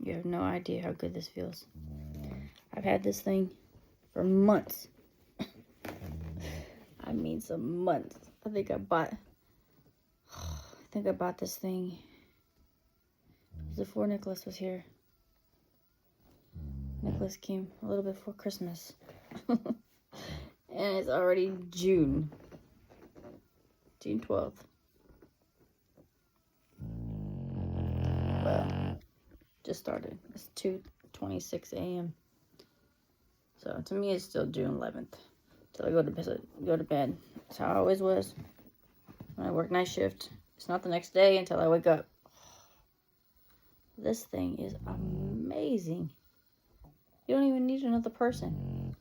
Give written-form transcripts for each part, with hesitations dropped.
You have no idea how good this feels. I've had this thing for months. I mean some months. I think I bought this thing before Nicholas was here. Nicholas came a little bit before Christmas. And it's already June 12th. Well, just started. It's 2:26 a.m. So to me, it's still June 11th. Till I go to bed. That's how I always was. When I work night shift, it's not the next day until I wake up. This thing is amazing. You don't even need another person.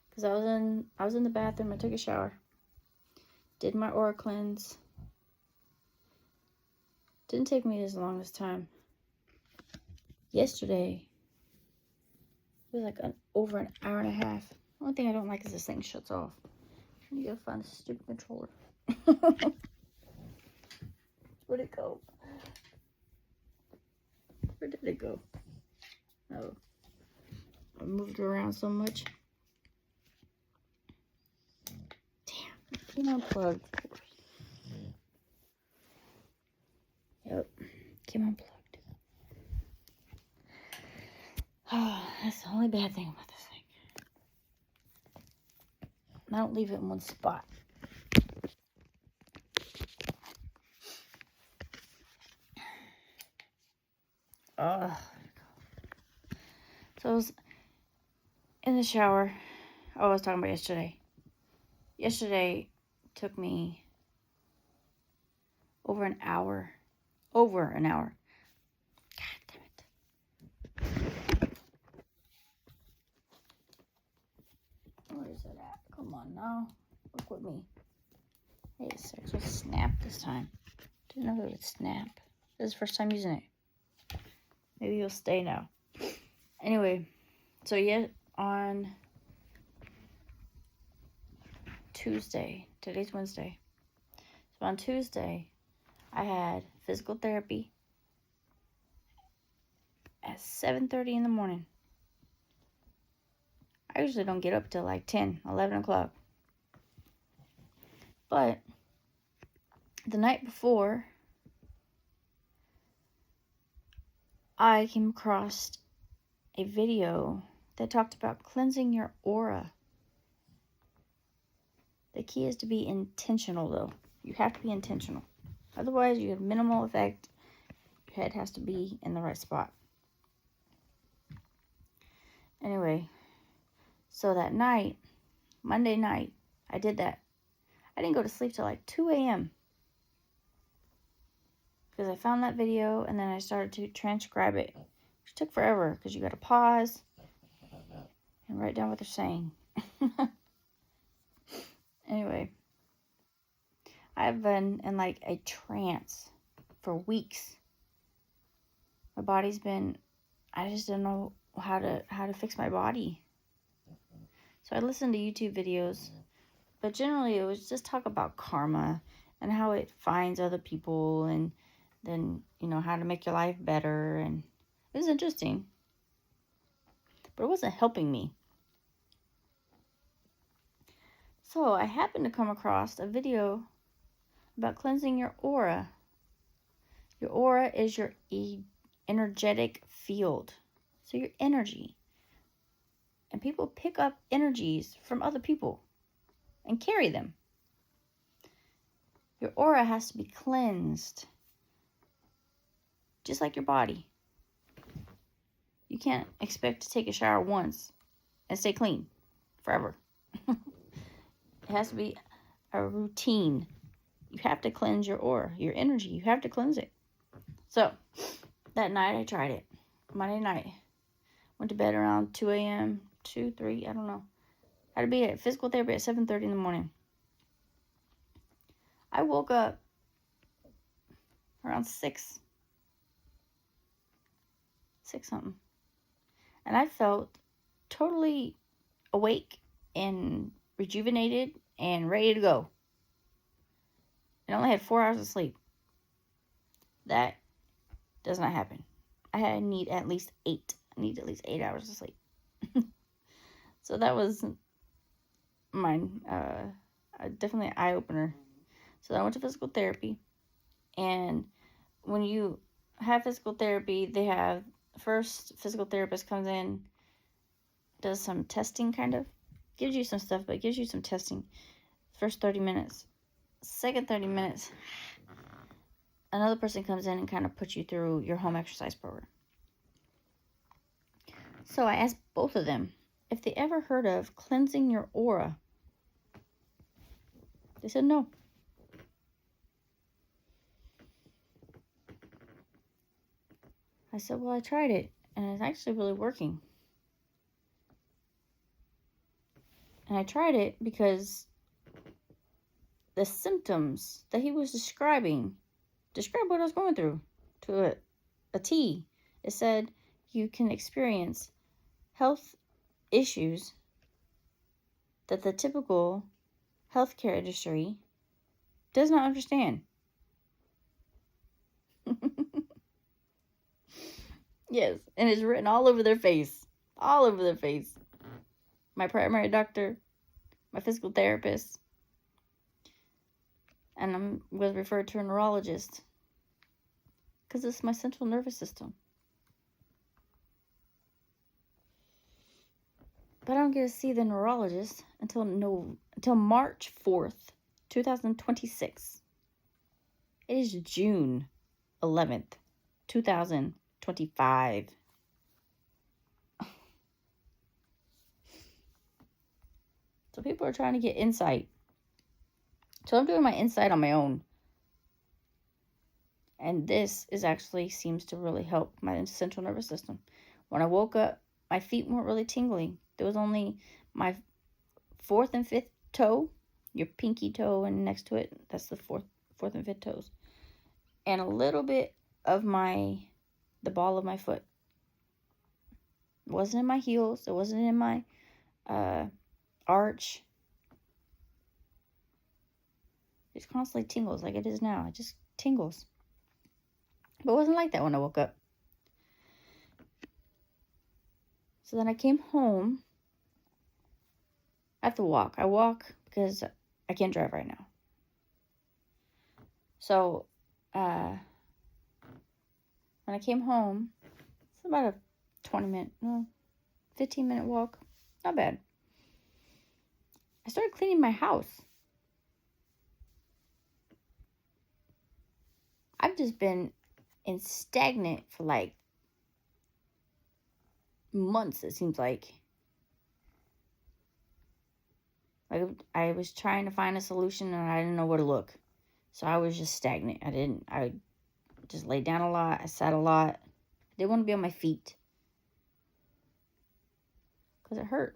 Because I was in the bathroom, I took a shower. Did my aura cleanse. Didn't take me as long as time. Yesterday, it was like over an hour and a half. The only thing I don't like is this thing shuts off. You gotta find a stupid controller. Where'd it go? Where did it go? Oh, I moved it around so much. Damn, it came unplugged. Yep, came unplugged. Oh, that's the only bad thing about this thing. I don't leave it in one spot. So I was in the shower. Oh, I was talking about yesterday. Yesterday took me over an hour. God damn it. Where is it at? Come on now. Work with me. Hey, sir, just snap this time. Didn't know it would snap. This is the first time using it. Maybe you'll stay now. Anyway, so on Tuesday, today's Wednesday. So on Tuesday, I had physical therapy at 7:30 in the morning. I usually don't get up till like 10, 11 o'clock. But the night before, I came across a video that talked about cleansing your aura. The key is to be intentional, though. You have to be intentional. Otherwise, you have minimal effect. Your head has to be in the right spot. Anyway, so that night, Monday night, I did that. I didn't go to sleep till like 2 a.m. because I found that video and then I started to transcribe it. It took forever because you got to pause and write down what they're saying. Anyway, I've been in like a trance for weeks. My body's been, I just don't know how to fix my body. So I listened to YouTube videos, but generally it was just talk about karma and how it finds other people and then, how to make your life better. And it was interesting, but it wasn't helping me. So I happened to come across a video about cleansing your aura. Your aura is your energetic field. So your energy. And people pick up energies from other people and carry them. Your aura has to be cleansed. Just like your body. You can't expect to take a shower once and stay clean forever. It has to be a routine. You have to cleanse your aura, your energy. You have to cleanse it. So, that night I tried it. Monday night. Went to bed around 2 a.m., 2, 3, I don't know. Had to be at physical therapy at 7:30 in the morning. I woke up around 6 something. And I felt totally awake and rejuvenated and ready to go. I only had 4 hours of sleep. That does not happen I need at least 8. I need at least 8 hours of sleep. So that was mine. Definitely an eye opener. So I went to physical therapy, and when you have physical therapy, they have first physical therapist comes in, does some testing, kind of gives you some stuff, but gives you some testing. First 30 minutes, second 30 minutes, another person comes in and kind of puts you through your home exercise program. So I asked both of them if they ever heard of cleansing your aura. They said no. I said, well, I tried it, and it's actually really working. And I tried it because the symptoms that he was described what I was going through to a T. It said you can experience health issues that the typical healthcare industry does not understand. Yes, and it's written all over their face. All over their face. My primary doctor, my physical therapist, and I was referred to a neurologist because it's my central nervous system. But I don't get to see the neurologist until March 4th, 2026. It is June 11th, 2025. So people are trying to get insight. So I'm doing my insight on my own. And this seems to really help my central nervous system. When I woke up, my feet weren't really tingling. There was only my 4th and 5th toe, your pinky toe and next to it, that's the fourth and 5th toes. And a little bit of the ball of my foot. It wasn't in my heels. It wasn't in my arch. It constantly tingles like it is now. It just tingles. But it wasn't like that when I woke up. So then I came home. I have to walk. I walk because I can't drive right now. So when I came home, it's about a 15-minute walk. Not bad. I started cleaning my house. I've just been in stagnant for like months, it seems like. I was trying to find a solution and I didn't know where to look. So I was just stagnant. I just laid down a lot. I sat a lot. I didn't want to be on my feet. Because it hurt.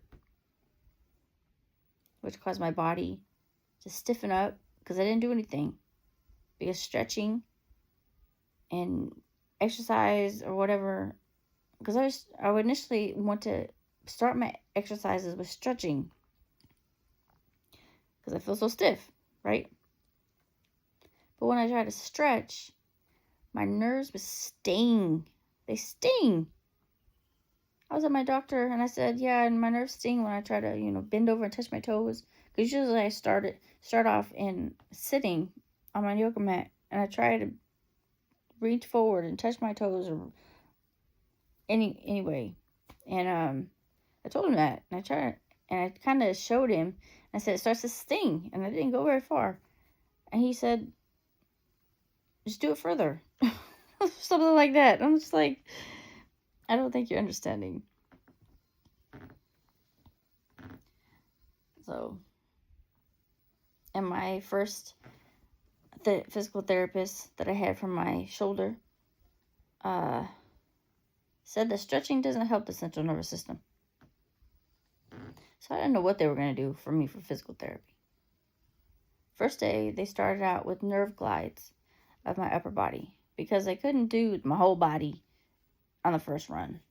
Which caused my body to stiffen up because I didn't do anything. Because stretching and exercise or whatever, because I would initially want to start my exercises with stretching because I feel so stiff, right? But when I try to stretch, my nerves would sting. They sting. I was at my doctor and I said, yeah, and my nerves sting when I try to, bend over and touch my toes. Because usually I start off in sitting on my yoga mat and I try to reach forward and touch my toes or anyway. And I told him that. And I kind of showed him. I said, it starts to sting. And I didn't go very far. And he said, just do it further. Something like that. I'm just like, I don't think you're understanding. So, and my first physical therapist that I had for my shoulder said that stretching doesn't help the central nervous system. So I didn't know what they were going to do for me for physical therapy. First day, they started out with nerve glides of my upper body because they couldn't do my whole body on the first run.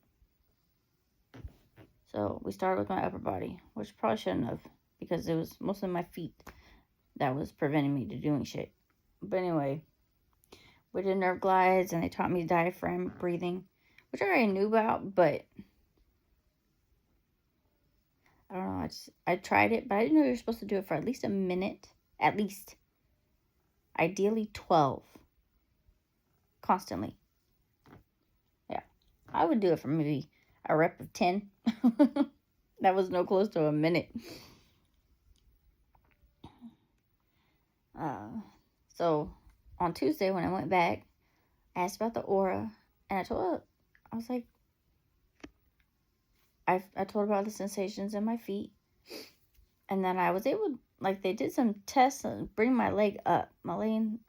So we started with my upper body, which probably shouldn't have because it was mostly my feet that was preventing me to doing shit. But anyway, we did nerve glides and they taught me diaphragm breathing, which I already knew about, but I don't know. I tried it, but I didn't know you're supposed to do it for at least a minute. At least. Ideally 12. Constantly. Yeah. I would do it for maybe a rep of 10. That was no close to a minute. So on Tuesday when I went back, I asked about the aura, and I told her, I was like, I told her about the sensations in my feet, and then I was able, like, they did some tests and bring my leg up. I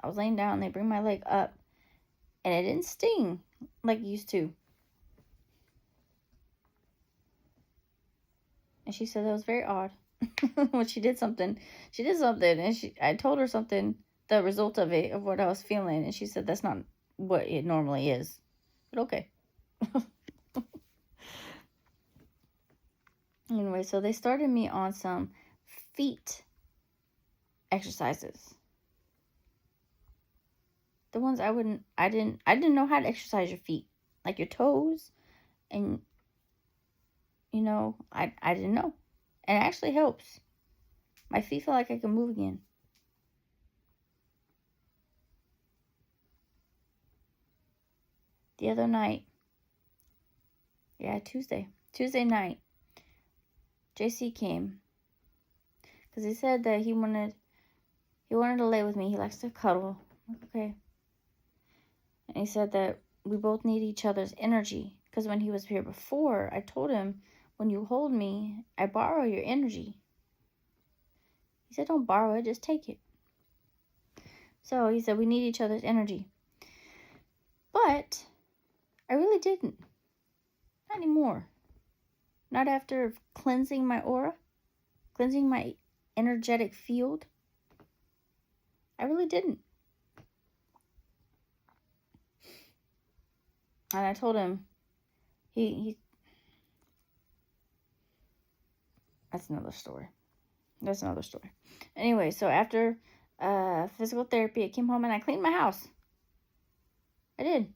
was laying down, and they bring my leg up, and it didn't sting like it used to. And she said that was very odd. When she did something, and I told her something, the result of it, of what I was feeling, and she said that's not what it normally is. But okay. Anyway, so they started me on some feet exercises. The ones I didn't know how to exercise your feet, like your toes, and I didn't know, and it actually helps. My feet feel like I can move again. The other night, Tuesday night, JC came because he said that he wanted to lay with me. He likes to cuddle. I'm like, okay. And he said that we both need each other's energy. Because when he was here before, I told him, when you hold me, I borrow your energy. He said, don't borrow it, just take it. So he said, we need each other's energy. But I really didn't. Not anymore. Not after cleansing my aura, cleansing my energetic field. I really didn't. And I told him, that's another story. Anyway, so after physical therapy, I came home and I cleaned my house. I did.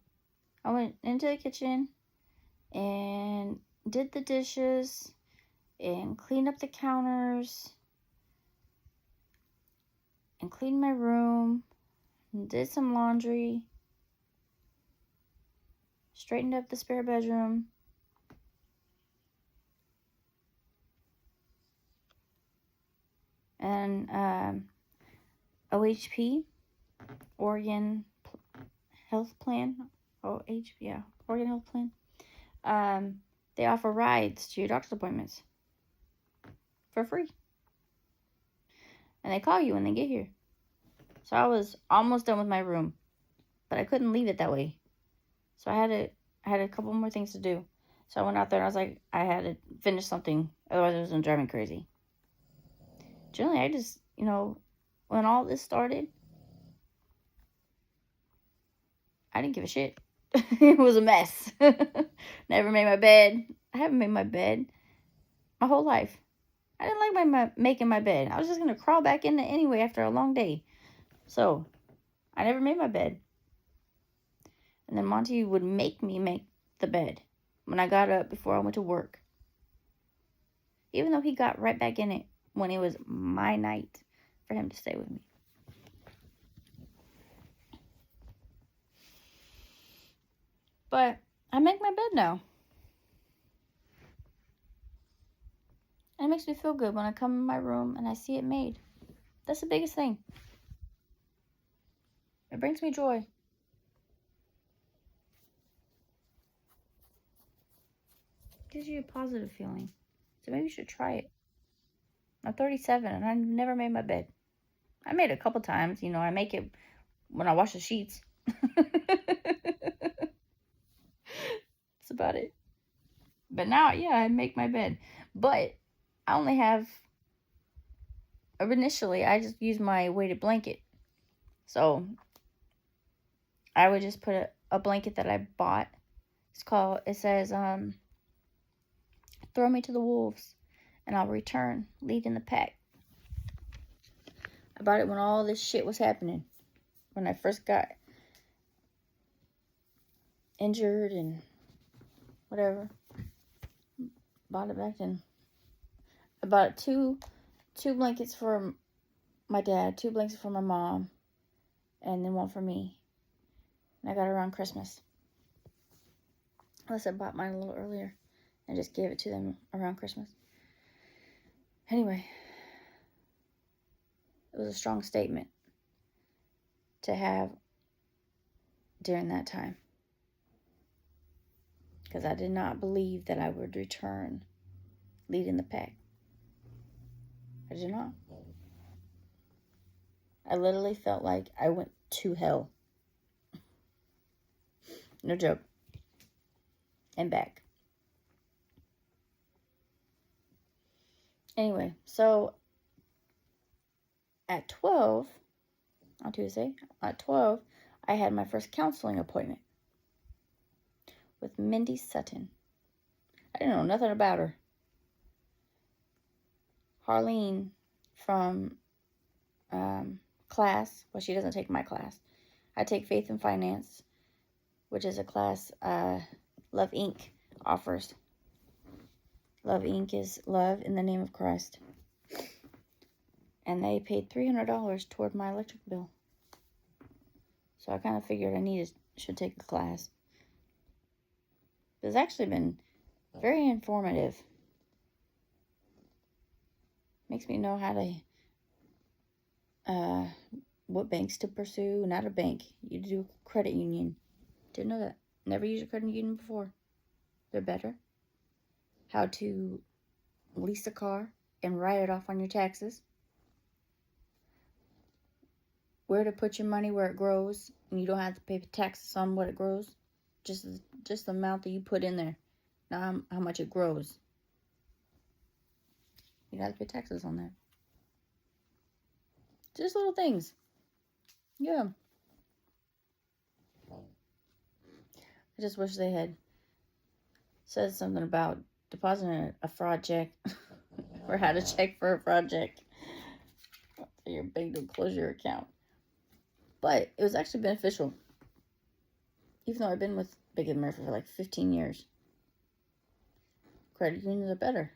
I went into the kitchen and did the dishes and cleaned up the counters and cleaned my room and did some laundry, straightened up the spare bedroom. And OHP, Oregon Health Plan, Oregon Health Plan. They offer rides to your doctor's appointments for free. And they call you when they get here. So I was almost done with my room, but I couldn't leave it that way. So I had a couple more things to do. So I went out there and I was like, I had to finish something, otherwise it was going to drive me crazy. Generally, I just, when all this started, I didn't give a shit. It was a mess. Never made my bed. I haven't made my bed my whole life. I didn't like making my bed. I was just going to crawl back in it anyway after a long day. So, I never made my bed. And then Monty would make me make the bed when I got up before I went to work. Even though he got right back in it when it was my night for him to stay with me. But I make my bed now. And it makes me feel good when I come in my room and I see it made. That's the biggest thing. It brings me joy. It gives you a positive feeling. So maybe you should try it. I'm 37 and I've never made my bed. I made it a couple times. I make it when I wash the sheets. That's about it. But now, yeah, I make my bed. But I only have... Initially, I just use my weighted blanket. So, I would just put a blanket that I bought. It says, throw me to the wolves, and I'll return, leading the pack. I bought it when all this shit was happening. When I first got injured and whatever. Bought it back then. I bought two blankets for my dad, 2 blankets for my mom, and then one for me. And I got it around Christmas. Unless I bought mine a little earlier and just gave it to them around Christmas. Anyway, it was a strong statement to have during that time. Because I did not believe that I would return leading the pack. I did not. I literally felt like I went to hell. No joke. And back. Anyway, so at 12, on Tuesday, at 12, I had my first counseling appointment with Mindy Sutton. I didn't know nothing about her. Harleen from class, well, she doesn't take my class. I take Faith and Finance, which is a class Love Inc. offers. Love Inc. is love in the name of Christ. And they paid $300 toward my electric bill. So I kind of figured I should take the class. It's actually been very informative. Makes me know how to, what banks to pursue. Not a bank. You do credit union. Didn't know that. Never used a credit union before. They're better. How to lease a car and write it off on your taxes. Where to put your money where it grows, and you don't have to pay taxes on what it grows. Just the amount that you put in there, not how much it grows. You don't have to pay taxes on that. Just little things. Yeah. I just wish they had said something about depositing a fraud check or how to check for a fraud check. Your bank to close your account. But it was actually beneficial. Even though I've been with Big and Murphy for like 15 years. Credit unions are better.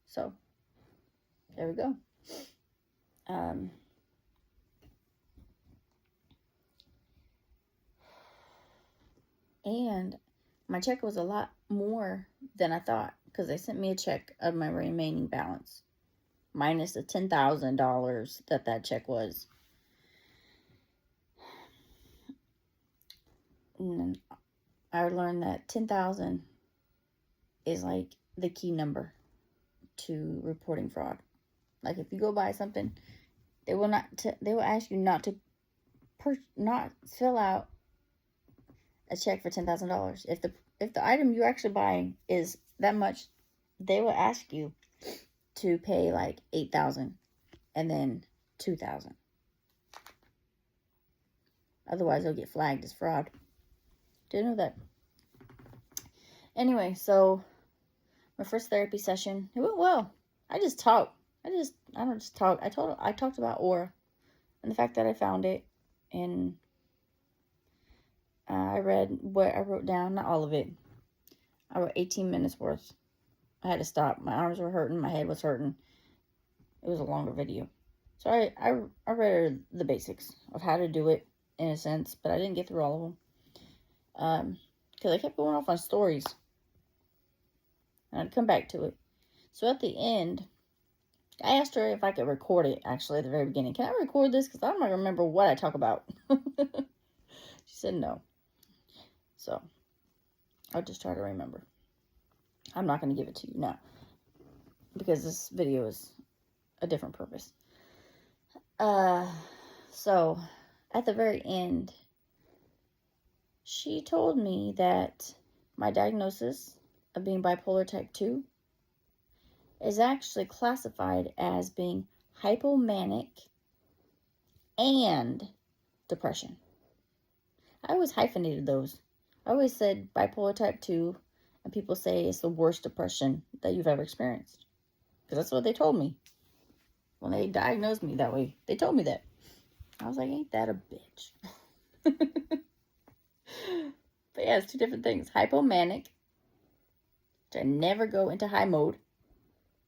So, there we go. And my check was a lot more than I thought. Because they sent me a check of my remaining balance. Minus the $10,000 that check was. And I learned that 10,000 is like the key number to reporting fraud. Like if you go buy something, they will ask you not to fill out a check for $10,000. If the item you're actually buying is that much, they will ask you to pay like $8,000 and then $2,000. Otherwise, they'll get flagged as fraud. Didn't know that. Anyway, so my first therapy session, it went well. I just talked. I don't just talk. I talked about Aura and the fact that I found it, and I read what I wrote down. Not all of it. I wrote 18 minutes worth. I had to stop. My arms were hurting. My head was hurting. It was a longer video. So I read the basics of how to do it in a sense, but I didn't get through all of them. Because I kept going off on stories. And I'd come back to it. So at the end, I asked her if I could record it, actually, at the very beginning. Can I record this? Because I don't remember what I talk about. She said no. So, I'll just try to remember. I'm not going to give it to you now. Because this video is a different purpose. So, at the very end, she told me that my diagnosis of being bipolar type 2 is actually classified as being hypomanic and depression. I always hyphenated those. I always said bipolar type 2, and people say it's the worst depression that you've ever experienced. Because that's what they told me. When they diagnosed me that way, they told me that. I was like, ain't that a bitch? But yeah, it's two different things. Hypomanic to never go into high mode.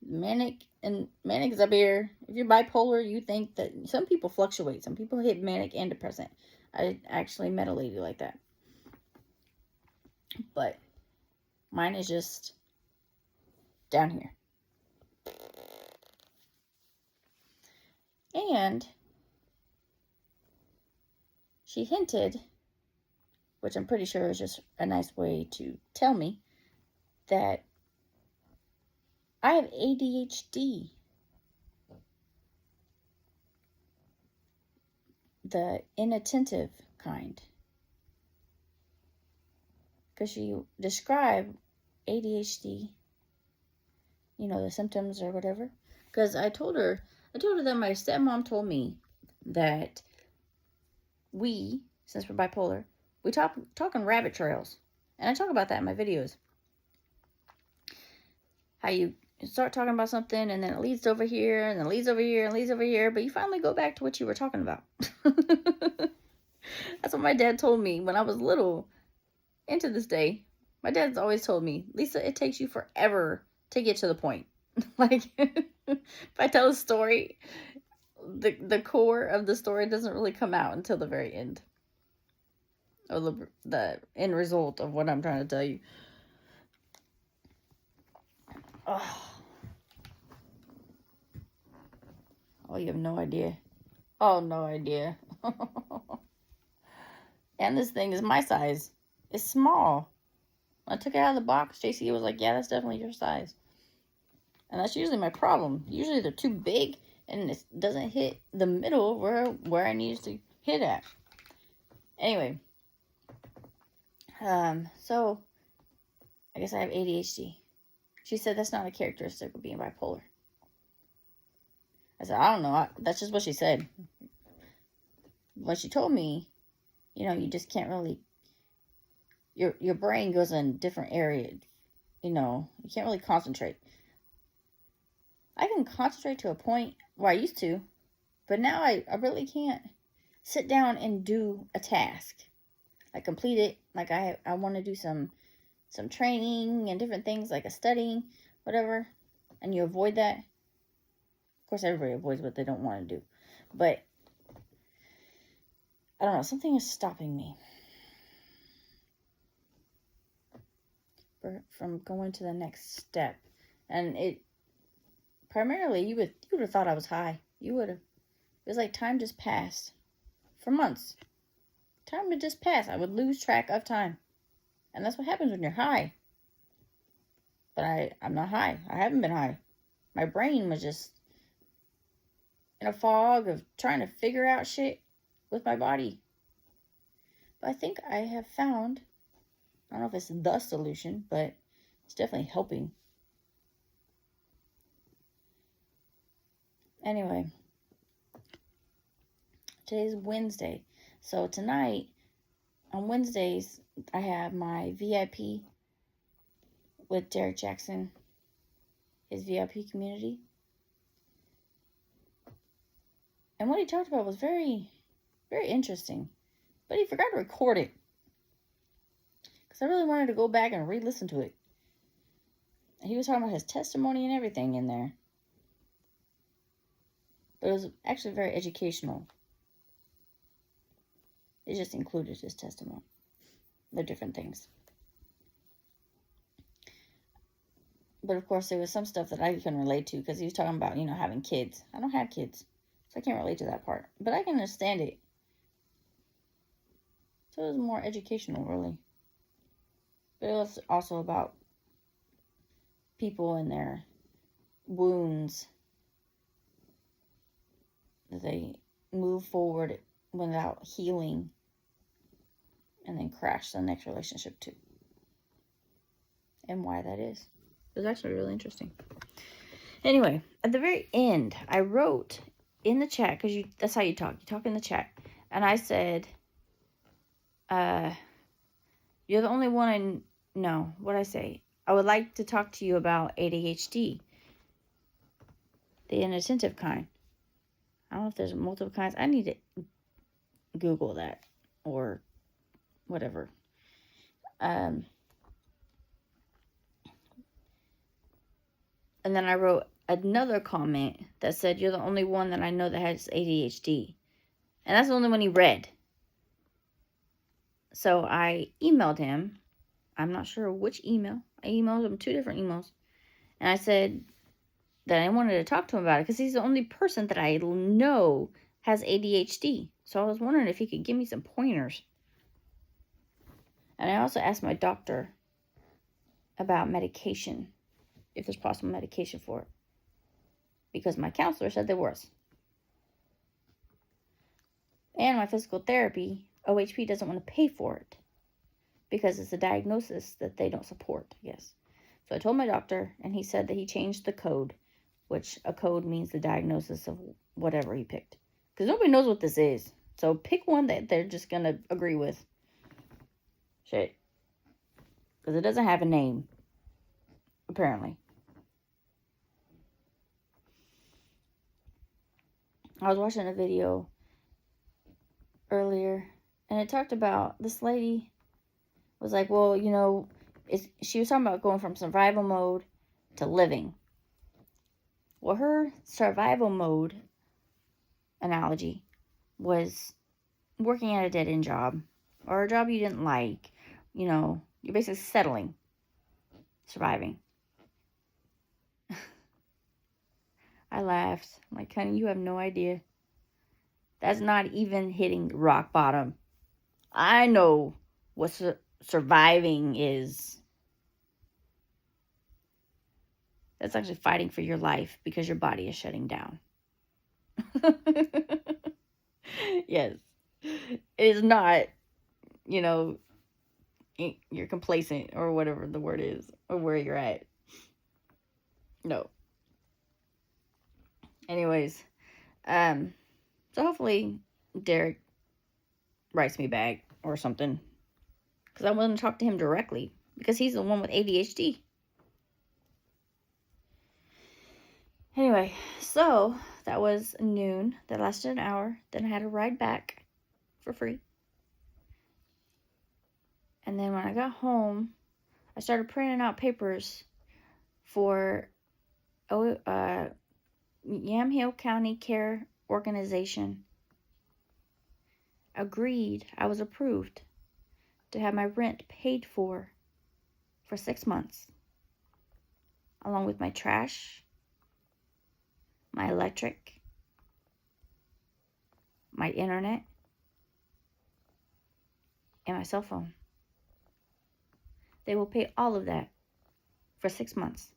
Manic is up here. If you're bipolar, you think that some people fluctuate. Some people hit manic and depressant. I actually met a lady like that. But mine is just down here. And she hinted, which I'm pretty sure is just a nice way to tell me, that I have ADHD. The inattentive kind. Because she described ADHD, the symptoms or whatever. Because I told her that my stepmom told me that since we're bipolar, we talk on rabbit trails. And I talk about that in my videos. How you start talking about something and then it leads over here and then it leads over here and leads over here, but you finally go back to what you were talking about. That's what my dad told me when I was little. Into this day, my dad's always told me, Lisa, it takes you forever to get to the point. Like, if I tell a story, the core of the story doesn't really come out until the very end. Or the end result of what I'm trying to tell you. Oh, you have no idea. Oh, no idea. And this thing is my size. It's small. When I took it out of the box, JC was like, yeah, that's definitely your size. And that's usually my problem. Usually they're too big and it doesn't hit the middle where I need to hit at. Anyway. So I guess I have ADHD. She said that's not a characteristic of being bipolar. I said, I don't know. That's just what she said. What she told me, you just can't really, your brain goes in different areas. You can't really concentrate. I can concentrate to a point where I used to, but now I really can't sit down and do a task. Like complete it. Like I want to do some training and different things, like a studying, whatever. And you avoid that. Of course, everybody avoids what they don't want to do. But I don't know. Something is stopping me from going to the next step. And primarily, you would have thought I was high. You would have. It was like time just passed. For months. Time would just pass. I would lose track of time. And that's what happens when you're high. But I'm not high. I haven't been high. My brain was just in a fog of trying to figure out shit with my body. But I think I have found, I don't know if it's the solution, but it's definitely helping. Anyway, today's Wednesday. So tonight, on Wednesdays, I have my VIP with Derek Jackson, his VIP community. And what he talked about was very, very interesting. But he forgot to record it. Because I really wanted to go back and re-listen to it. And he was talking about his testimony and everything in there. But it was actually very educational. It just included his testimony. The different things. But of course, there was some stuff that I couldn't relate to. Because he was talking about, having kids. I don't have kids. So I can't relate to that part. But I can understand it. So it was more educational, really. But it was also about people and their wounds. That they move forward without healing. And then crash the next relationship too. And why that is. It was actually really interesting. Anyway, at the very end, I wrote in the chat, because that's how you talk. You talk in the chat. And I said, you're the only one no, what'd I say? I would like to talk to you about ADHD. The inattentive kind. I don't know if there's multiple kinds. I need to Google that. Or whatever. And then I wrote another comment that said, "You're the only one that I know that has ADHD." And that's the only one he read. So I emailed him. I'm not sure which email. I emailed him 2 different emails. And I said that I wanted to talk to him about it because he's the only person that I know has ADHD. So I was wondering if he could give me some pointers. And I also asked my doctor about medication, if there's possible medication for it, because my counselor said there was. And my physical therapy, OHP doesn't want to pay for it because it's a diagnosis that they don't support, I guess. So I told my doctor, and he said that he changed the code, which a code means the diagnosis of whatever he picked. Because nobody knows what this is. So pick one that they're just going to agree with. Shit. Because it doesn't have a name, apparently. I was watching a video earlier, and it talked about this lady was like, well, you know, she was talking about going from survival mode to living. Well, her survival mode analogy was working at a dead-end job or a job you didn't like. You know, you're basically settling, surviving. I laughed. I'm like, honey, you have no idea. That's not even hitting rock bottom. I know what surviving is. That's actually fighting for your life because your body is shutting down. Yes. It is not, you know, you're complacent or whatever the word is, or where you're at. No. Anyways, so hopefully Derek writes me back or something, because I want to talk to him directly, because he's the one with ADHD. Anyway, so that was noon. That lasted an hour. Then I had a ride back for free. And then when I got home, I started printing out papers for Yamhill County Care Organization. Agreed, I was approved to have my rent paid for 6 months, along with my trash, my electric, my internet, and my cell phone. They will pay all of that for 6 months.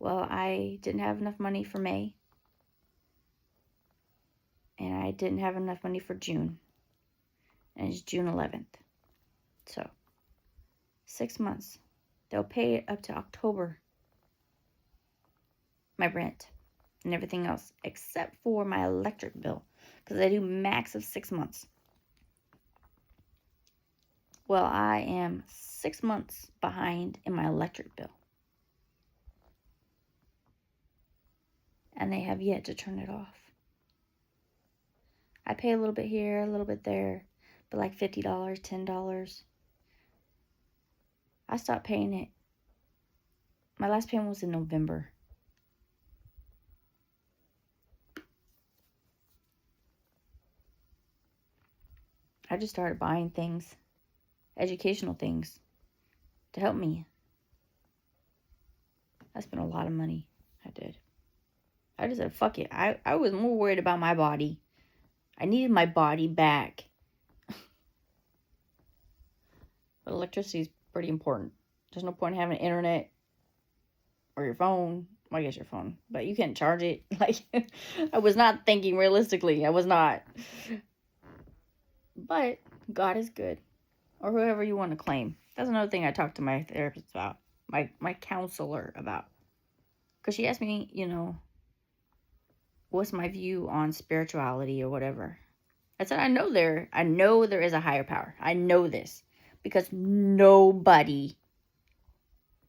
Well, I didn't have enough money for May, and I didn't have enough money for June, and it's June 11th. So, 6 months. They'll pay it up to October, my rent and everything else, except for my electric bill, because I do max of 6 months. Well, I am 6 months behind in my electric bill, and they have yet to turn it off. I pay a little bit here, a little bit there, but like $50, $10. I stopped paying it. My last payment was in November. I just started buying things, educational things, to help me. I spent a lot of money. I did. I just said, fuck it. I was more worried about my body. I needed my body back. But electricity is pretty important. There's no point in having internet or your phone. Well, I guess your phone. But you can't charge it. Like, I was not thinking realistically. I was not. But God is good. Or whoever you want to claim. That's another thing I talked to my therapist about. My counselor about. Because she asked me, you know, what's my view on spirituality or whatever. I said, I know there is a higher power. I know this. Because nobody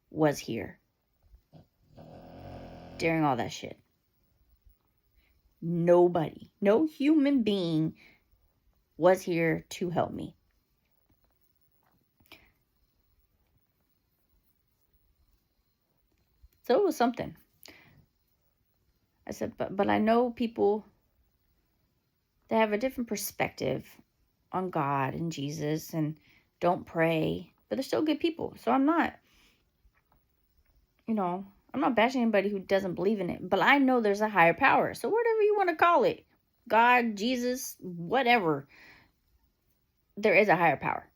was here during all that shit. Nobody. No human being was here to help me. So it was something. I said, but I know people that have a different perspective on God and Jesus and don't pray, but they're still good people. So I'm not, I'm not bashing anybody who doesn't believe in it, but I know there's a higher power. So whatever you want to call it, God, Jesus, whatever, there is a higher power.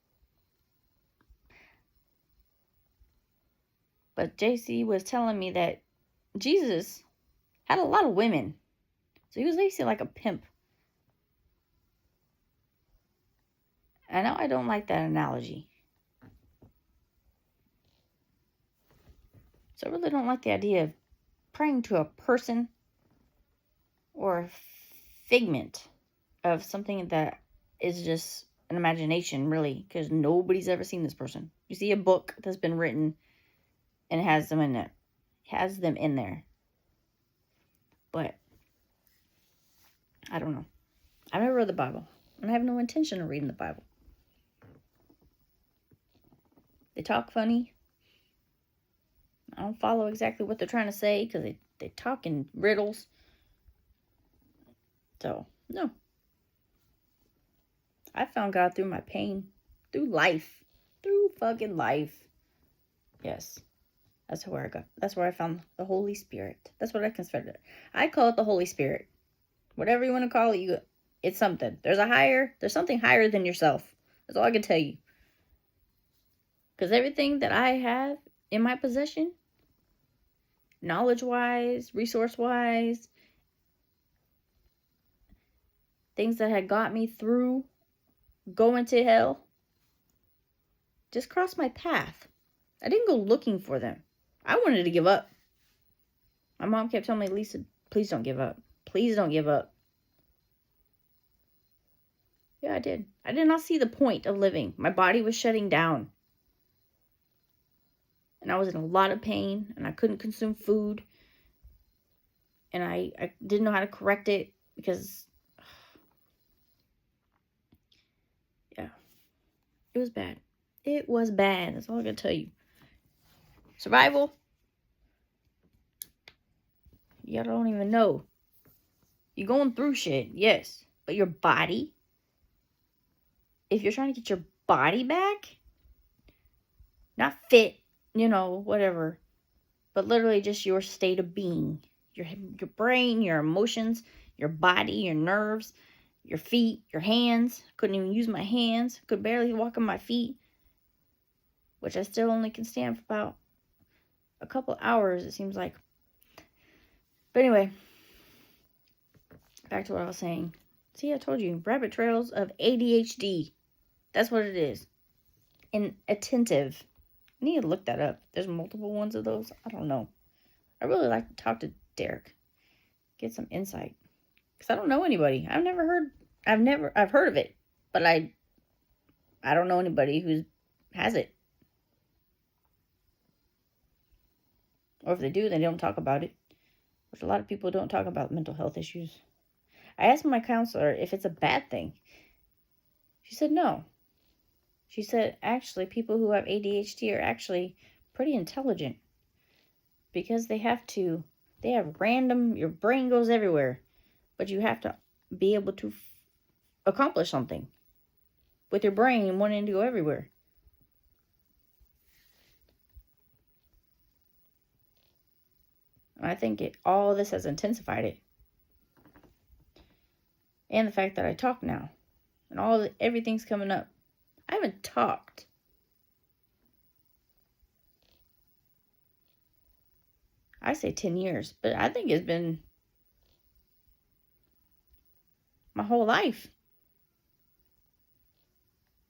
But JC was telling me that Jesus had a lot of women. So he was basically like a pimp. I know I don't like that analogy. So I really don't like the idea of praying to a person or a figment of something that is just an imagination, really, because nobody's ever seen this person. You see a book that's been written and has them in it, but I don't know. I've never read the Bible, and I have no intention of reading the Bible. They talk funny. I don't follow exactly what they're trying to say because they talk in riddles. So, no. I found God through my pain, through life, through fucking life. Yes. That's where I found the Holy Spirit. That's what I consider it. I call it the Holy Spirit. Whatever you want to call it, it's something. There's something higher than yourself. That's all I can tell you. Because everything that I have in my possession, knowledge-wise, resource-wise, things that had got me through going to hell, just crossed my path. I didn't go looking for them. I wanted to give up. My mom kept telling me, Lisa, please don't give up. Please don't give up. Yeah, I did. I did not see the point of living. My body was shutting down. And I was in a lot of pain, and I couldn't consume food. And I didn't know how to correct it because, yeah, it was bad. It was bad. That's all I can tell you. Survival. Y'all don't even know. You're going through shit, yes. But your body, if you're trying to get your body back, not fit, whatever, but literally just your state of being, your brain, your emotions, your body, your nerves, your feet, your hands. Couldn't even use my hands. Could barely walk on my feet, which I still only can stand for about a couple hours, it seems like. But anyway, back to what I was saying. See, I told you, rabbit trails of ADHD. That's what it is. Inattentive. I need to look that up. There's multiple ones of those. I don't know. I really like to talk to Derek. Get some insight. Because I don't know anybody. I've heard of it. But I don't know anybody who has it. Or if they do, they don't talk about it. Which a lot of people don't talk about mental health issues. I asked my counselor if it's a bad thing. She said no. She said, actually, people who have ADHD are actually pretty intelligent. Because they have random, your brain goes everywhere. But you have to be able to accomplish something. With your brain wanting to go everywhere. And I think all this has intensified it. And the fact that I talk now. And everything's coming up. I haven't talked. I say 10 years, but I think it's been my whole life.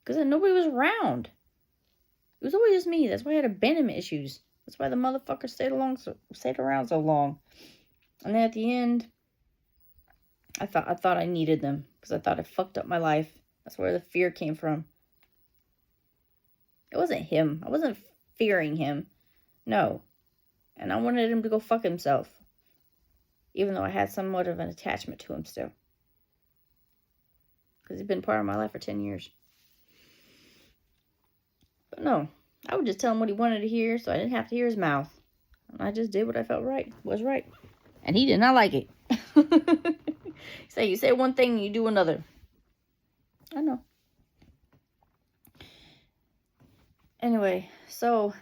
Because nobody was around. It was always just me. That's why I had abandonment issues. That's why the motherfucker stayed around so long. And then at the end, I thought I needed them. Because I thought I fucked up my life. That's where the fear came from. It wasn't him. I wasn't fearing him. No. And I wanted him to go fuck himself. Even though I had somewhat of an attachment to him still. Because he's been part of my life for 10 years. But no. I would just tell him what he wanted to hear so I didn't have to hear his mouth. I just did what I felt was right. And he did not like it. So you say one thing, you do another. I know. Anyway, so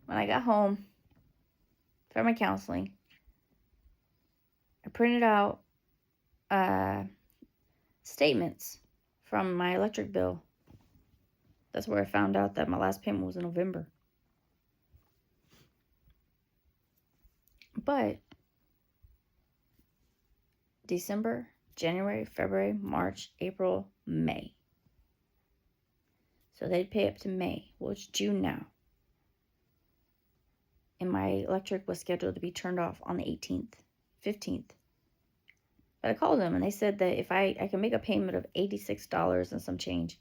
when I got home from my counseling, I printed out statements from my electric bill. That's where I found out that my last payment was in November. But December, January, February, March, April, May. So they'd pay up to May. Well, it's June now. And my electric was scheduled to be turned off on the 18th, 15th. But I called them and they said that if I can make a payment of $86 and some change,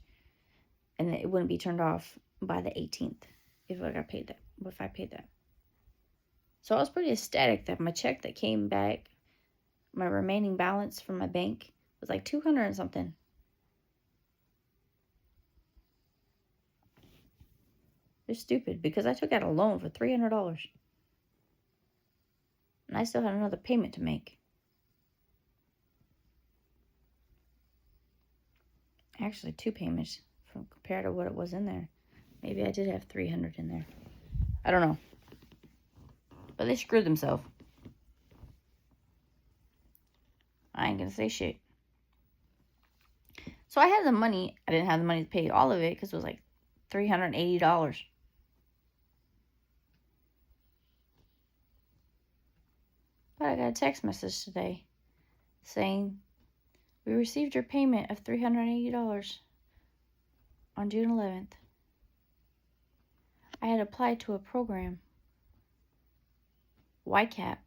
and it wouldn't be turned off by the 18th if I paid that. So I was pretty ecstatic that my check that came back, my remaining balance from my bank was like 200 and something. They're stupid because I took out a loan for $300. And I still had another payment to make. Actually, 2 payments compared to what it was in there. Maybe I did have 300 in there. I don't know. But they screwed themselves. I ain't gonna say shit. So I had the money. I didn't have the money to pay all of it because it was like $380. But I got a text message today saying, we received your payment of $380 on June 11th. I had applied to a program, YCAP.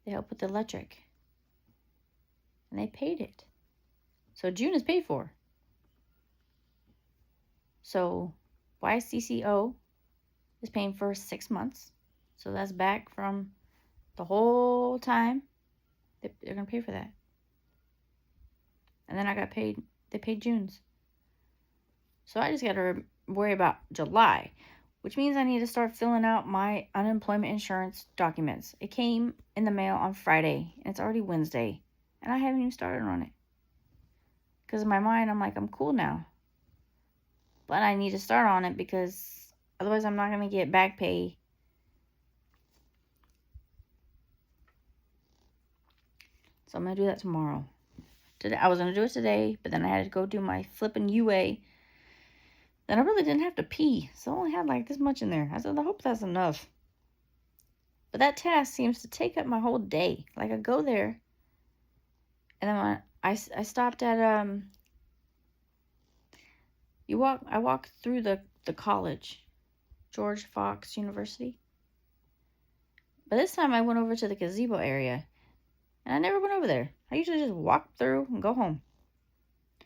They help with the electric. And they paid it. So June is paid for. So YCCO is paying for 6 months. So that's back from the whole time. They're going to pay for that. And then I got paid. They paid June's. So I just got to worry about July, which means I need to start filling out my unemployment insurance documents. It came in the mail on Friday, and it's already Wednesday, and I haven't even started on it. Because in my mind, I'm like, I'm cool now. But I need to start on it because otherwise I'm not going to get back pay. So I'm going to do that tomorrow. Today, I was going to do it today, but then I had to go do my flipping UA. Then I really didn't have to pee, so I only had like this much in there. I said, I hope that's enough. But that task seems to take up my whole day. Like I go there, and then I stopped at I walked through the college, George Fox University. But this time I went over to the gazebo area, and I never went over there. I usually just walk through and go home.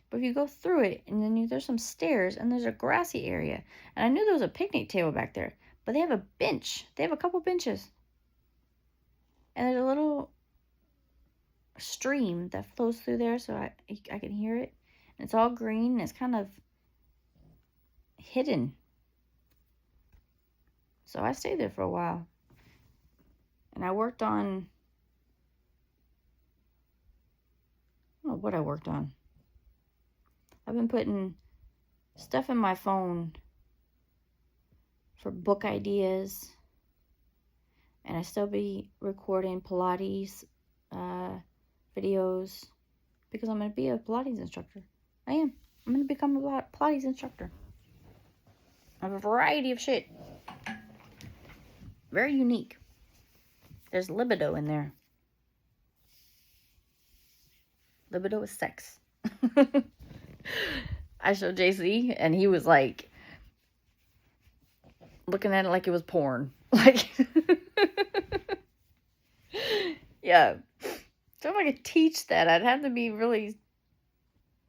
But if you go through it, and then there's some stairs, and there's a grassy area. And I knew there was a picnic table back there. But they have a bench. They have a couple benches. And there's a little stream that flows through there, so I can hear it. And it's all green, and it's kind of hidden. So I stayed there for a while. And I worked on... I don't know what I worked on. I've been putting stuff in my phone for book ideas. And I still be recording Pilates videos because I'm going to be a Pilates instructor. I am. I'm going to become a Pilates instructor. I have a variety of shit. Very unique. There's libido in there. Libido is sex. I showed JC and he was like looking at it like it was porn. Like, yeah. So if I could teach that, I'd have to be really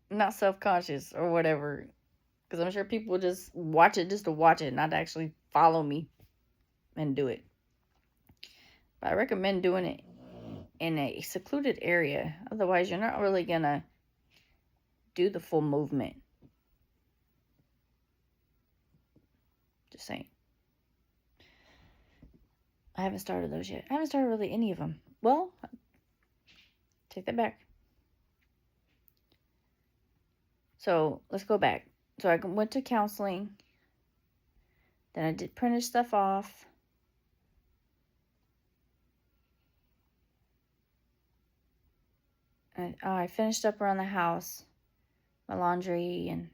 not self-conscious or whatever. Because I'm sure people would just watch it just to watch it, not to actually follow me and do it. But I recommend doing it in a secluded area. Otherwise, you're not really going to do the full movement. Just saying. I haven't started those yet. I haven't started really any of them. Well, take that back. So let's go back. So I went to counseling. Then I did printed stuff off. I finished up around the house, my laundry, and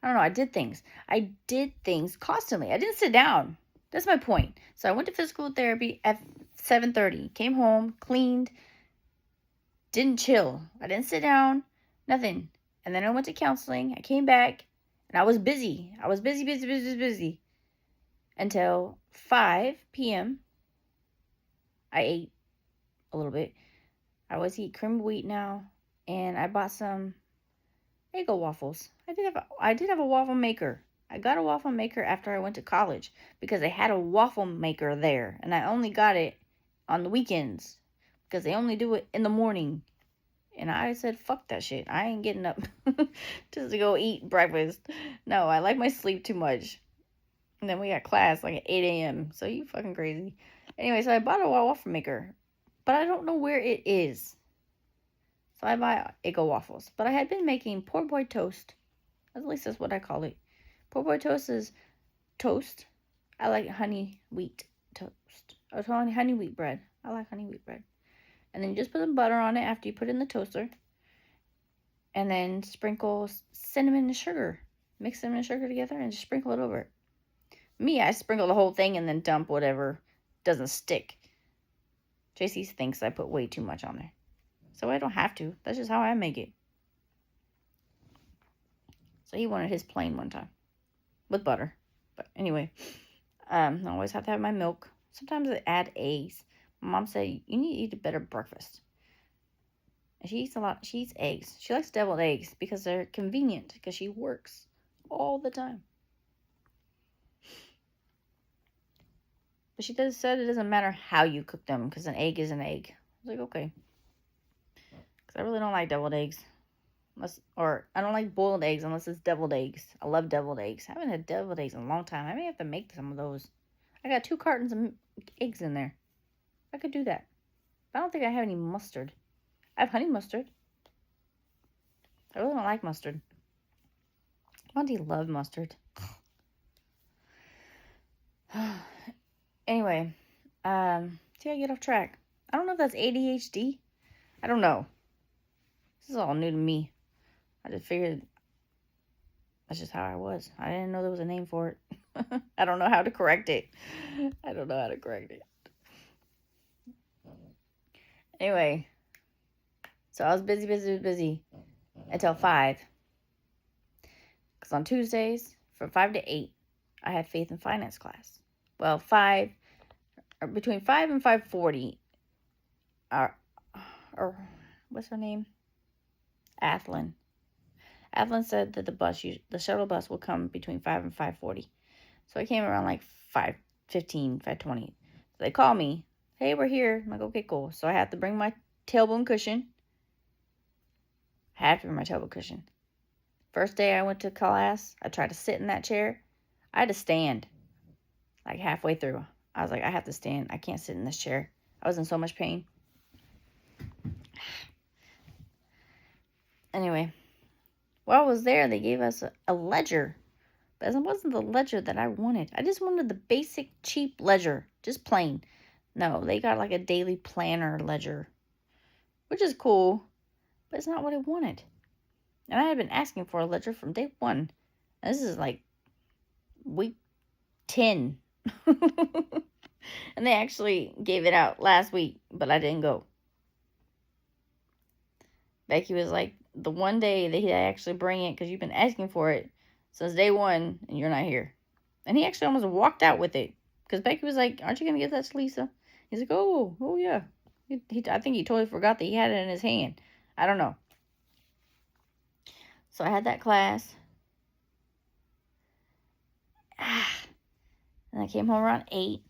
I don't know. I did things. I did things constantly. I didn't sit down. That's my point. So I went to physical therapy at 7:30. Came home, cleaned, didn't chill. I didn't sit down, nothing. And then I went to counseling. I came back, and I was busy. I was busy. Until 5 p.m. I ate a little bit. I always eat cream of wheat now. And I bought some Eggo waffles. I did have a waffle maker. I got a waffle maker after I went to college because they had a waffle maker there. And I only got it on the weekends because they only do it in the morning. And I said, fuck that shit. I ain't getting up just to go eat breakfast. No, I like my sleep too much. And then we got class like at 8 a.m. So you fucking crazy. Anyway, so I bought a waffle maker. But I don't know where it is. So I buy Eggo waffles. But I had been making poor boy toast. At least that's what I call it. Poor boy toast is toast. I like honey wheat toast. I was calling honey wheat bread. I like honey wheat bread. And then you just put some butter on it after you put it in the toaster. And then sprinkle cinnamon and sugar. Mix cinnamon and sugar together and just sprinkle it over it. Me, I sprinkle the whole thing and then dump whatever doesn't stick. JC thinks I put way too much on there. So I don't have to. That's just how I make it. So he wanted his plain one time. With butter. But anyway. I always have to have my milk. Sometimes I add eggs. My mom said, you need to eat a better breakfast. And she eats a lot. She eats eggs. She likes deviled eggs because they're convenient. Because she works all the time. But she said it doesn't matter how you cook them. Because an egg is an egg. I was like, okay. Because I really don't like deviled eggs. Or I don't like boiled eggs unless it's deviled eggs. I love deviled eggs. I haven't had deviled eggs in a long time. I may have to make some of those. I got 2 cartons of eggs in there. I could do that. But I don't think I have any mustard. I have honey mustard. I really don't like mustard. Monty loved mustard. Anyway, see, I get off track. I don't know if that's ADHD. I don't know. This is all new to me. I just figured that's just how I was. I didn't know there was a name for it. I don't know how to correct it. Anyway, so I was busy until 5. Because on Tuesdays, from 5 to 8, I had faith and finance class. Well, between 5 and 5:40, or what's her name? Athlon said that the shuttle bus will come between 5 and 5:40. So I came around like 5:15, 5:20. So they call me, hey, we're here. I'm like, okay, cool. So I have to bring my tailbone cushion. First day I went to class, I tried to sit in that chair. I had to stand like halfway through. I was like, I have to stand. I can't sit in this chair. I was in so much pain. Anyway, while I was there, they gave us a ledger. But it wasn't the ledger that I wanted. I just wanted the basic, cheap ledger. Just plain. No, they got like a daily planner ledger. Which is cool. But it's not what I wanted. And I had been asking for a ledger from day 1. And this is like week 10. And they actually gave it out last week. But I didn't go. Becky was like, the one day that he actually bring it, because you've been asking for it since day 1, and you're not here. And he actually almost walked out with it. Because Becky was like, aren't you going to give that to Lisa? He's like, oh yeah. I think he totally forgot that he had it in his hand. I don't know. So I had that class. And I came home around 8.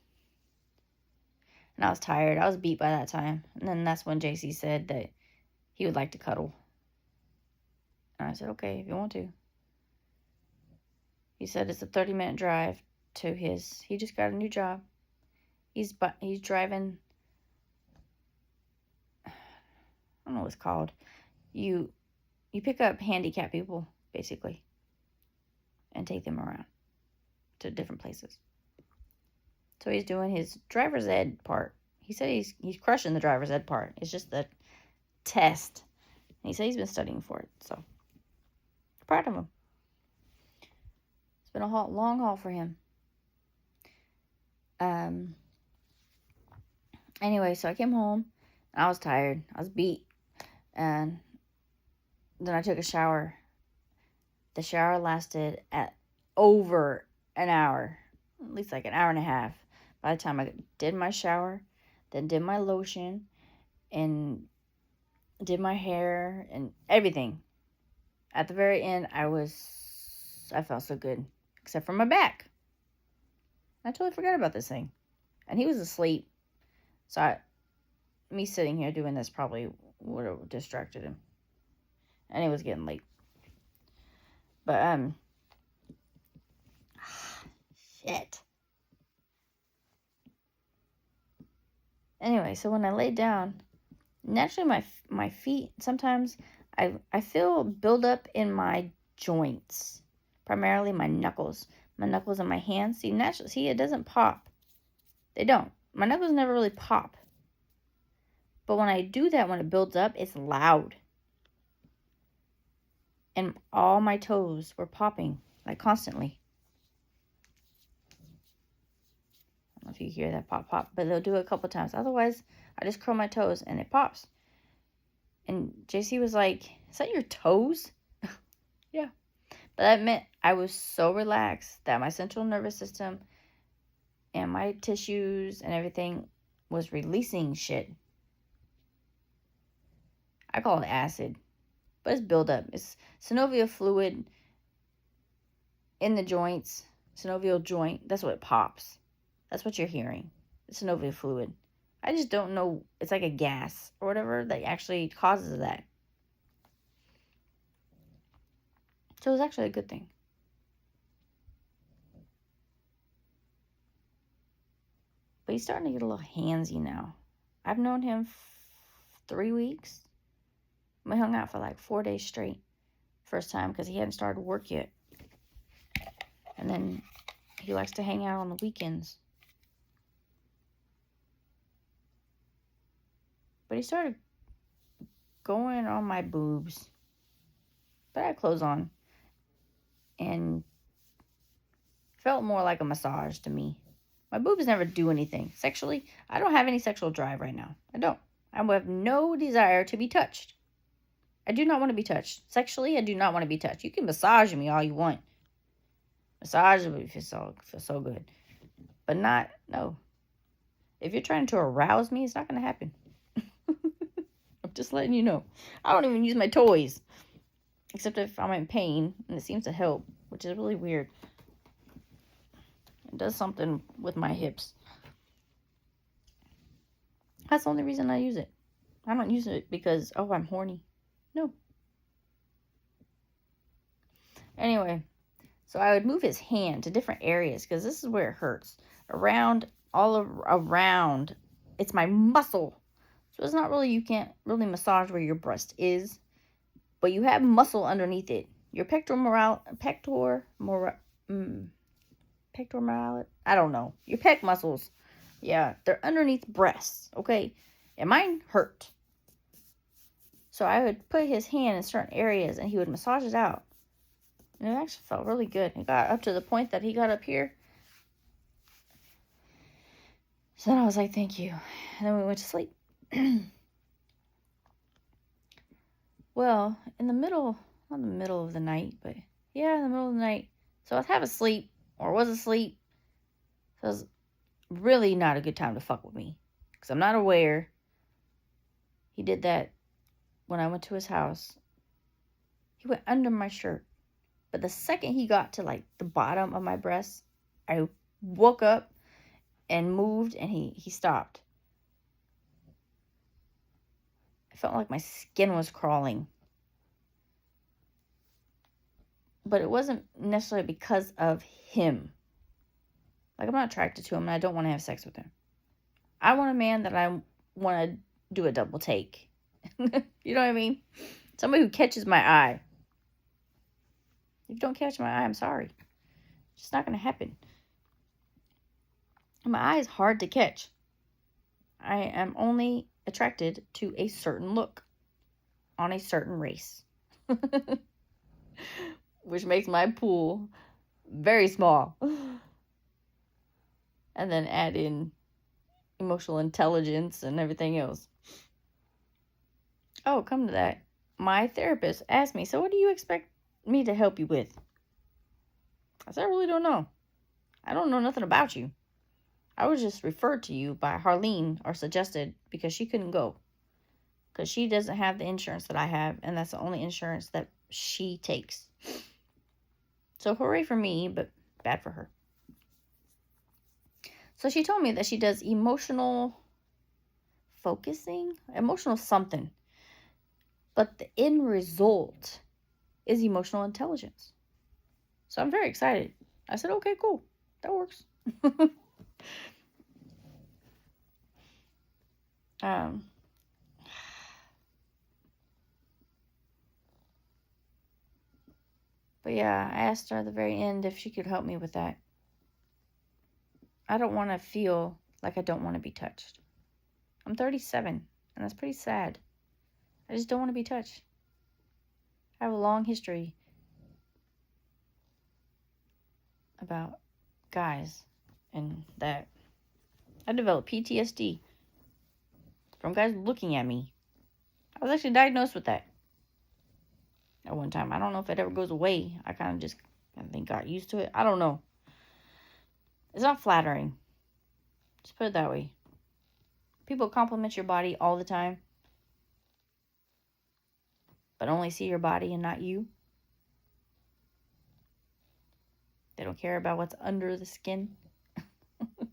And I was tired. I was beat by that time. And then that's when JC said that he would like to cuddle. And I said, okay, if you want to. He said it's a 30-minute drive to he just got a new job. He's driving. I don't know what it's called. You pick up handicapped people basically, and take them around to different places. So he's doing his driver's ed part. He said he's crushing the driver's ed part. It's just the test. And he said he's been studying for it. So proud of him. It's been a long haul for him. Anyway, so I came home. And I was tired. I was beat. And then I took a shower. The shower lasted at over an hour. At least like an hour and a half. By the time I did my shower, then did my lotion, and did my hair, and everything. At the very end, I felt so good. Except for my back. I totally forgot about this thing. And he was asleep. So me sitting here doing this probably would have distracted him. And it was getting late. But, shit. Anyway, so when I lay down, naturally my feet, sometimes I feel buildup in my joints. Primarily my knuckles. My knuckles and my hands. See, it doesn't pop. They don't. My knuckles never really pop. But when I do that, when it builds up, it's loud. And all my toes were popping, like constantly. I don't know if you hear that pop, but they'll do it a couple times. Otherwise, I just curl my toes and it pops. And JC was like, "Is that your toes?" Yeah. But that meant I was so relaxed that my central nervous system and my tissues and everything was releasing shit. I call it acid. But it's buildup. It's synovial fluid in the joints. Synovial joint. That's what pops. That's what you're hearing. The synovial fluid. I just don't know. It's like a gas or whatever that actually causes that. So it's actually a good thing. But he's starting to get a little handsy now. I've known him 3 weeks. We hung out for like 4 days straight. First time because he hadn't started work yet. And then he likes to hang out on the weekends. But he started going on my boobs. But I had clothes on. And felt more like a massage to me. My boobs never do anything. Sexually, I don't have any sexual drive right now. I don't. I have no desire to be touched. I do not want to be touched. Sexually, I do not want to be touched. You can massage me all you want. Massage me if it feels so good. But no. If you're trying to arouse me, it's not going to happen. I'm just letting you know. I don't even use my toys. Except if I'm in pain, and it seems to help, which is really weird. It does something with my hips. That's the only reason I use it. I don't use it because, I'm horny. No. Anyway, so I would move his hand to different areas because this is where it hurts. Around. It's my muscle. So it's not really, you can't really massage where your breast is. But you have muscle underneath it. Your pectoral moralis. I don't know. Your pec muscles. Yeah, they're underneath breasts. Okay, and mine hurt. So I would put his hand in certain areas, and he would massage it out. And it actually felt really good. It got up to the point that he got up here. So then I was like, "Thank you." And then we went to sleep. Well, not in the middle of the night, but yeah, in the middle of the night. So I was half asleep, or was asleep. So it was really not a good time to fuck with me. Because I'm not aware. He did that when I went to his house. He went under my shirt. But the second he got to like the bottom of my breast, I woke up and moved, and he stopped. I felt like my skin was crawling. But it wasn't necessarily because of him. Like, I'm not attracted to him, and I don't want to have sex with him. I want a man that I want to do a double take. You know what I mean? Somebody who catches my eye. If you don't catch my eye, I'm sorry. It's just not going to happen. My eye is hard to catch. I am only attracted to a certain look on a certain race. Which makes my pool very small. And then add in emotional intelligence and everything else. Oh, come to that. My therapist asked me, so what do you expect me to help you with? I said, I really don't know. I don't know nothing about you. I was just referred to you by Harleen, or suggested, because she couldn't go. Because she doesn't have the insurance that I have, and that's the only insurance that she takes. So hooray for me, but bad for her. So she told me that she does emotional focusing, emotional something. But the end result is emotional intelligence. So I'm very excited. I said, okay, cool. That works. But yeah, I asked her at the very end if she could help me with that. I don't want to feel like I don't want to be touched. I'm 37, and that's pretty sad. I just don't want to be touched. I have a long history about guys, and that I developed PTSD from guys looking at me. I was actually diagnosed with that at one time. I don't know if it ever goes away. I kind of just, I think, got used to it. I don't know. It's not flattering. Just put it that way. People compliment your body all the time, but only see your body and not you. They don't care about what's under the skin. It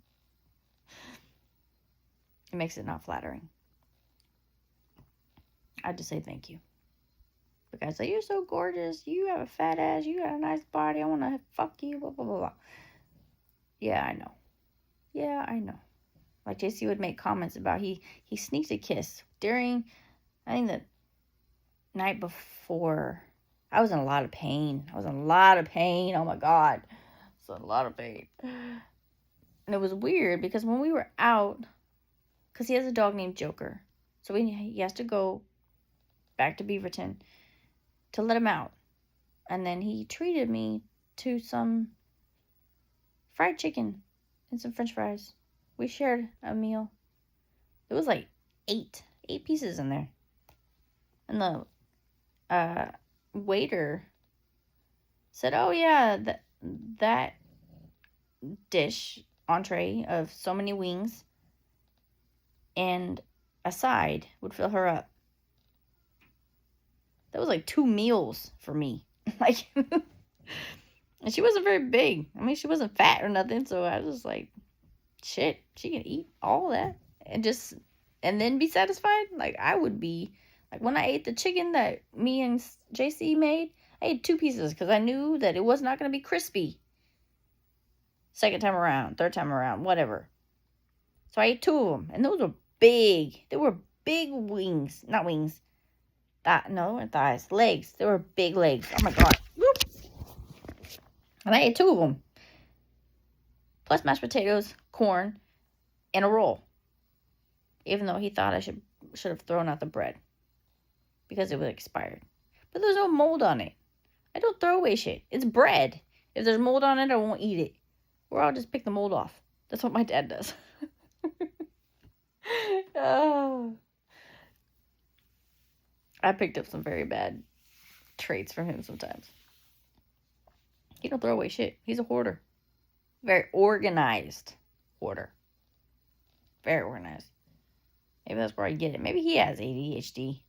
makes it not flattering. I just say thank you. The guys say, you're so gorgeous. You have a fat ass. You got a nice body. I want to fuck you. Blah, blah, blah, blah. Yeah, I know. Yeah, I know. Like JC would make comments about he sneaked a kiss during, I think, the night before. I was in a lot of pain. Oh my God. I was in a lot of pain. And it was weird because when we were out, because he has a dog named Joker. So he has to go back to Beaverton to let him out. And then he treated me to some fried chicken and some french fries. We shared a meal. It was like eight pieces in there. And the waiter said, oh yeah, that dish, entree of so many wings and a side would fill her up. That was like 2 meals for me. Like, and she wasn't very big. I mean, she wasn't fat or nothing. So I was like, shit, she can eat all that and then be satisfied. Like, I would be, like, when I ate the chicken that me and JC made, I ate 2 pieces because I knew that it was not going to be crispy. Second time around, third time around, whatever. So I ate 2 of them, and those were big. They were big wings, not wings. No, thighs, legs. They were big legs. Oh my God. Whoop. And I ate 2 of them. Plus mashed potatoes, corn, and a roll. Even though he thought I should have thrown out the bread because it was expired. But there's no mold on it. I don't throw away shit. It's bread. If there's mold on it, I won't eat it. Or I'll just pick the mold off. That's what my dad does. Oh. I picked up some very bad traits from him sometimes. He don't throw away shit. He's a hoarder. Very organized hoarder. Very organized. Maybe that's where I get it. Maybe he has ADHD.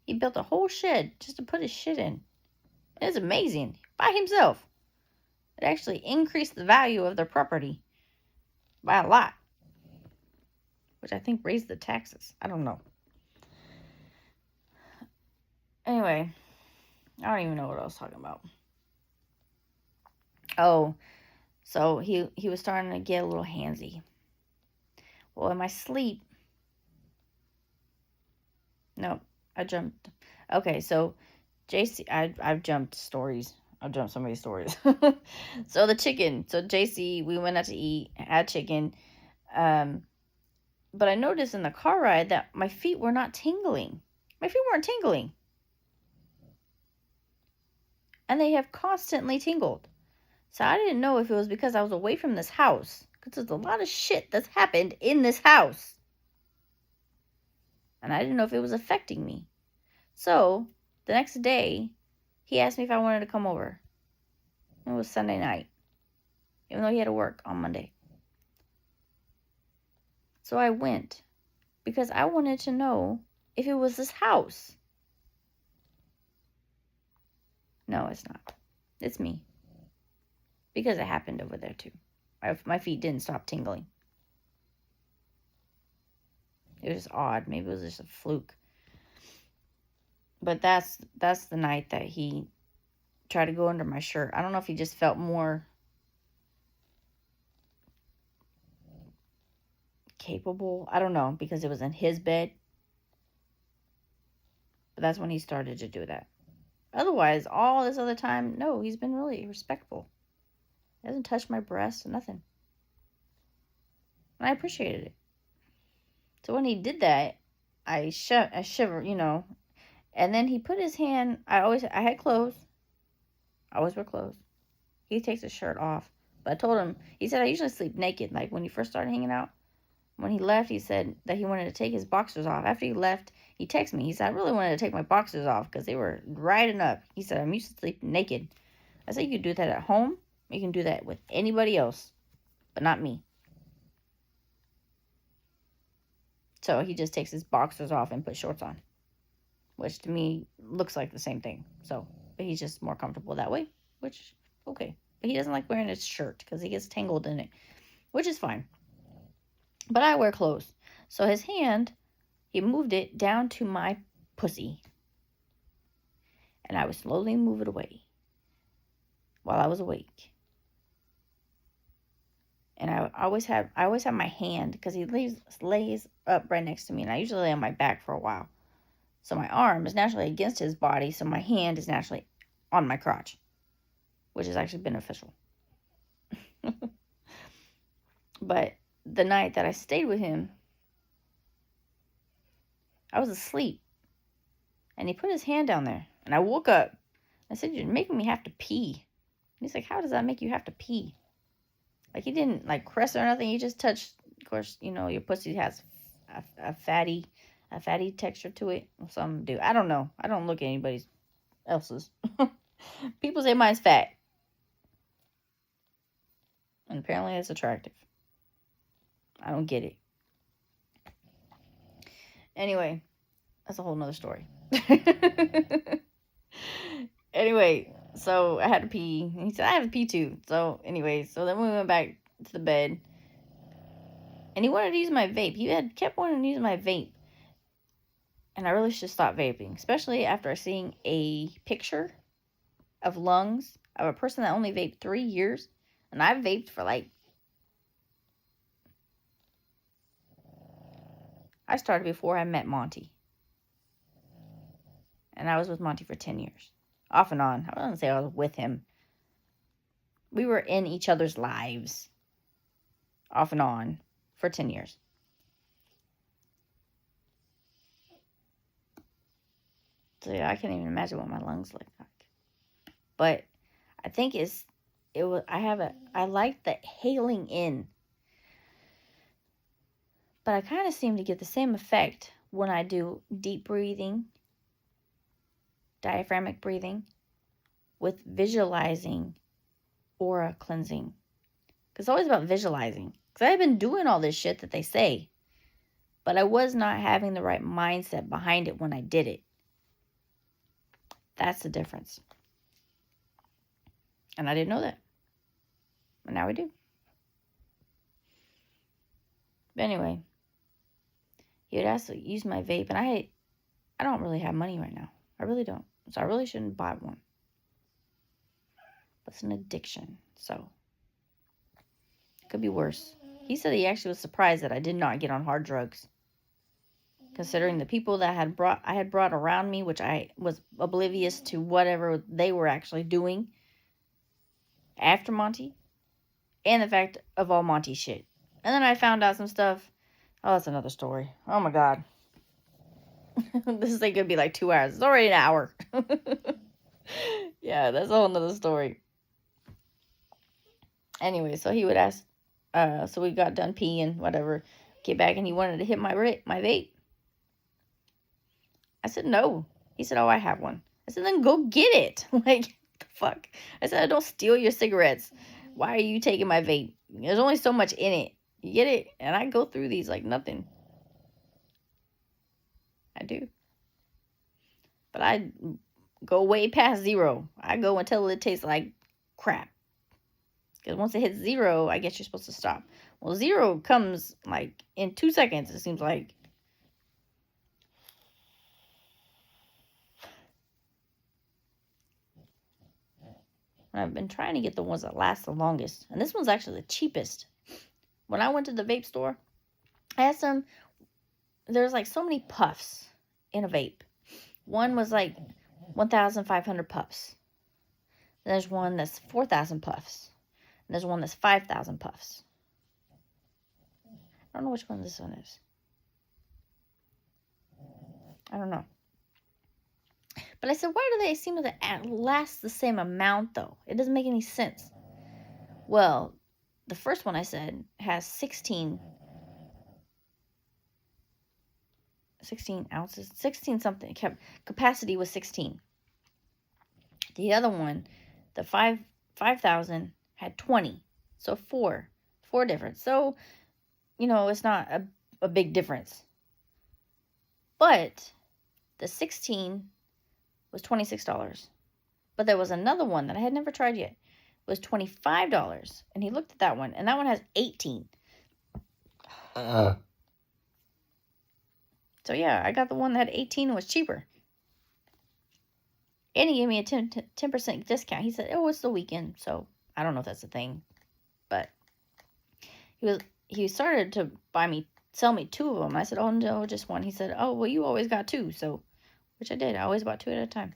He built a whole shed just to put his shit in. It's amazing. By himself. It actually increased the value of their property by a lot. Which I think raised the taxes. I don't know. Anyway, I don't even know what I was talking about. Oh, so he was starting to get a little handsy. Well, in my sleep, no, I jumped. Okay, so JC, I've jumped stories. I've jumped so many stories. So the chicken. So JC, we went out to eat, had chicken. Um, but I noticed in the car ride that my feet were not tingling. My feet weren't tingling. And they have constantly tingled. So I didn't know if it was because I was away from this house. Because there's a lot of shit that's happened in this house. And I didn't know if it was affecting me. So the next day, he asked me if I wanted to come over. It was Sunday night. Even though he had to work on Monday. So I went. Because I wanted to know if it was this house. No, it's not. It's me. Because it happened over there too. My feet didn't stop tingling. It was just odd. Maybe it was just a fluke. But that's the night that he tried to go under my shirt. I don't know if he just felt more capable. I don't know, because it was in his bed. But that's when he started to do that. Otherwise, all this other time, no, he's been really respectful. He hasn't touched my breast or nothing. And I appreciated it. So when he did that, I shivered, And then he put his hand, I had clothes. I always wear clothes. He takes his shirt off. But I told him, he said I usually sleep naked. Like when he first started hanging out. When he left, he said that he wanted to take his boxers off. After he left, he texted me. He said, I really wanted to take my boxers off because they were riding up. He said, I'm used to sleeping naked. I said, you can do that at home. You can do that with anybody else, but not me. So he just takes his boxers off and puts shorts on, which to me looks like the same thing. So, but he's just more comfortable that way, which, okay. But he doesn't like wearing his shirt because he gets tangled in it, which is fine. But I wear clothes. So his hand, he moved it down to my pussy. And I would slowly move it away while I was awake. And I always have my hand, because he lays up right next to me, and I usually lay on my back for a while. So my arm is naturally against his body, so my hand is naturally on my crotch, which is actually beneficial. But the night that I stayed with him, I was asleep, and he put his hand down there, and I woke up. I said, you're making me have to pee. And he's like, how does that make you have to pee? Like, he didn't, like, caress or nothing. He just touched, of course, your pussy has a fatty texture to it. Or some do. I don't know. I don't look at anybody else's. People say mine's fat. And apparently it's attractive. I don't get it. Anyway, that's a whole nother story. Anyway, so I had to pee. He said, I have to pee too. So anyway, so then we went back to the bed. And he wanted to use my vape. He had kept wanting to use my vape. And I really should stop vaping. Especially after seeing a picture of lungs of a person that only vaped 3 years. And I've vaped for I started before I met Monty. And I was with Monty for 10 years. Off and on. I wouldn't say I was with him. We were in each other's lives. Off and on. For 10 years. So yeah, I can't even imagine what my lungs look like. But I think I like the hailing in. But I kind of seem to get the same effect when I do deep breathing, diaphragmatic breathing, with visualizing aura cleansing. Because it's always about visualizing. Because I've been doing all this shit that they say. But I was not having the right mindset behind it when I did it. That's the difference. And I didn't know that. But now I do. But anyway, he would ask to use my vape. And I don't really have money right now. I really don't. So I really shouldn't buy one. But it's an addiction. So it could be worse. He said he actually was surprised that I did not get on hard drugs, considering the people that I had brought around me, which I was oblivious to whatever they were actually doing after Monty, and the fact of all Monty shit. And then I found out some stuff. Oh, that's another story. Oh my god. This thing could be like 2 hours. It's already an hour. Yeah, that's a whole nother story. Anyway, so he would ask, so we got done peeing, whatever, get back, and he wanted to hit my vape. I said, no. He said, oh, I have one. I said, then go get it. Like, the fuck? I said, I don't steal your cigarettes. Why are you taking my vape? There's only so much in it. You get it? And I go through these like nothing. I do. But I go way past 0. I go until it tastes like crap. Because once it hits 0, I guess you're supposed to stop. Well, 0 comes like in 2 seconds, it seems like. I've been trying to get the ones that last the longest. And this one's actually the cheapest. When I went to the vape store, I asked them, there's like so many puffs in a vape. One was like 1,500 puffs. There's one that's 4,000 puffs. And there's one that's 5,000 puffs. I don't know which one this one is. I don't know. But I said, why do they seem to last the same amount, though? It doesn't make any sense. Well, the first one I said has 16 ounces. 16 something. Capacity was 16. The other one, the 5,000, had 20. So 4 difference. So, it's not a big difference. But the 16 was $26. But there was another one that I had never tried yet. It was $25. And he looked at that one. And that one has 18. So yeah, I got the one that had 18 and was cheaper. And he gave me a 10% discount. He said, oh, it's the weekend. So I don't know if that's a thing. But he started to sell me 2 of them. I said, oh, no, just one. He said, oh, well, you always got 2. So, which I did. I always bought 2 at a time.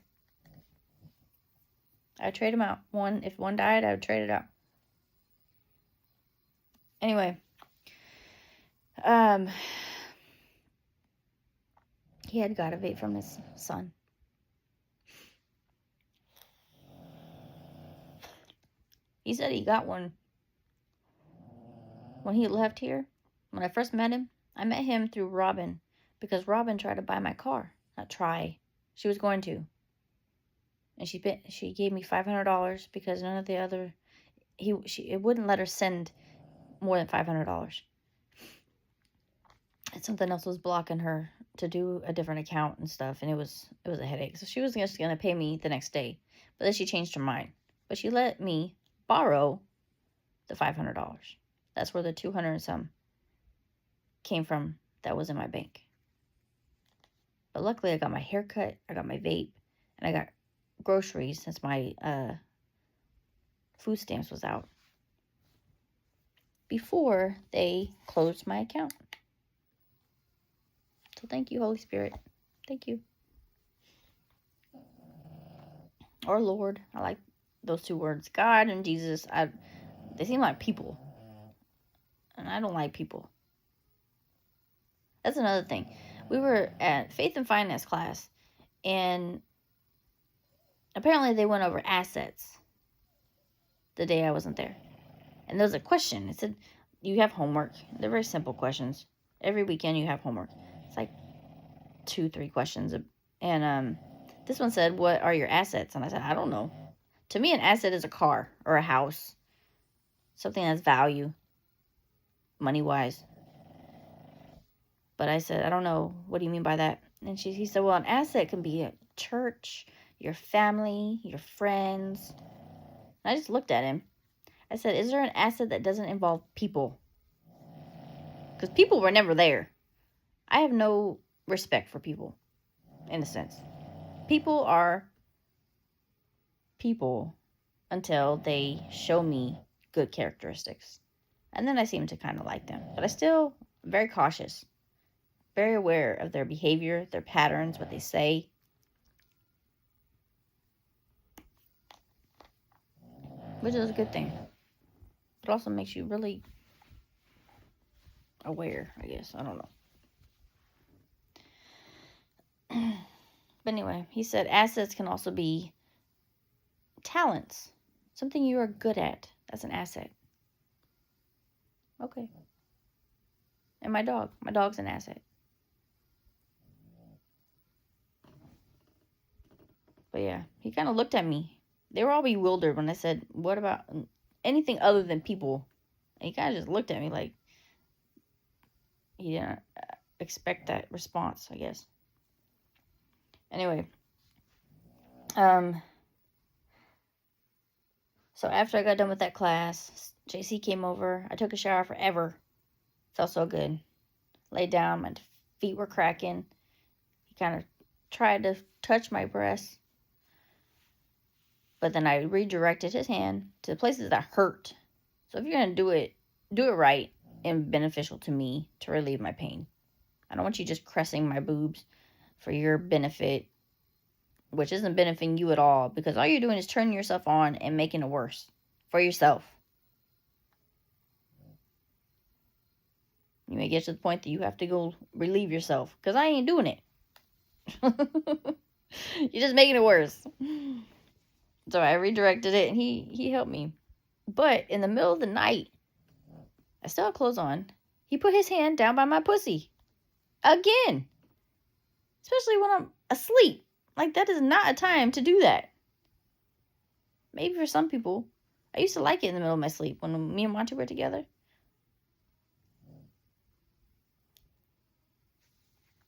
I would trade them out. If one died, I would trade it out. Anyway. He had got a vape from his son. He said he got one when he left here. When I first met him, I met him through Robin, because Robin tried to buy my car. Not try. She was going to. And she gave me $500 because none of the other, it wouldn't let her send more than $500. And something else was blocking her to do a different account and stuff, and it was a headache. So she was just gonna pay me the next day, but then she changed her mind. But she let me borrow the $500. That's where the 200 and some came from. That was in my bank. But luckily, I got my haircut, I got my vape, and I got groceries since my food stamps was out before they closed my account. So thank you, Holy Spirit. Thank you. Or Lord. I like those 2 words. God and Jesus. They seem like people. And I don't like people. That's another thing. We were at Faith and Finance class. And apparently they went over assets the day I wasn't there. And there was a question. It said, you have homework. They're very simple questions. Every weekend you have homework. It's like 2-3 questions. And this one said, what are your assets? And I said, I don't know. To me, an asset is a car or a house. Something that's value. Money-wise. But I said, I don't know. What do you mean by that? And he said, well, an asset can be a church, your family, your friends. And I just looked at him. I said, is there an asset that doesn't involve people? Because people were never there. I have no respect for people, in a sense. People are people until they show me good characteristics. And then I seem to kind of like them. But I still very cautious, very aware of their behavior, their patterns, what they say. Which is a good thing. It also makes you really aware, I guess. I don't know. But anyway, he said assets can also be talents. Something you are good at. That's an asset. Okay. And my dog. My dog's an asset. But yeah, he kind of looked at me. They were all bewildered when I said, what about anything other than people? And he kind of just looked at me like he didn't expect that response, I guess. Anyway. So after I got done with that class, JC came over. I took a shower forever. Felt so good. Laid down. My feet were cracking. He kind of tried to touch my breast. But then I redirected his hand to the places that hurt. So if you're going to do it right and beneficial to me to relieve my pain. I don't want you just caressing my boobs for your benefit, which isn't benefiting you at all, because all you're doing is turning yourself on and making it worse for yourself. You may get to the point that you have to go relieve yourself, because I ain't doing it. You're just making it worse. So I redirected it, and he helped me. But in the middle of the night, I still had clothes on. He put his hand down by my pussy. Again. Especially when I'm asleep. Like, that is not a time to do that. Maybe for some people. I used to like it in the middle of my sleep when me and Monty were together.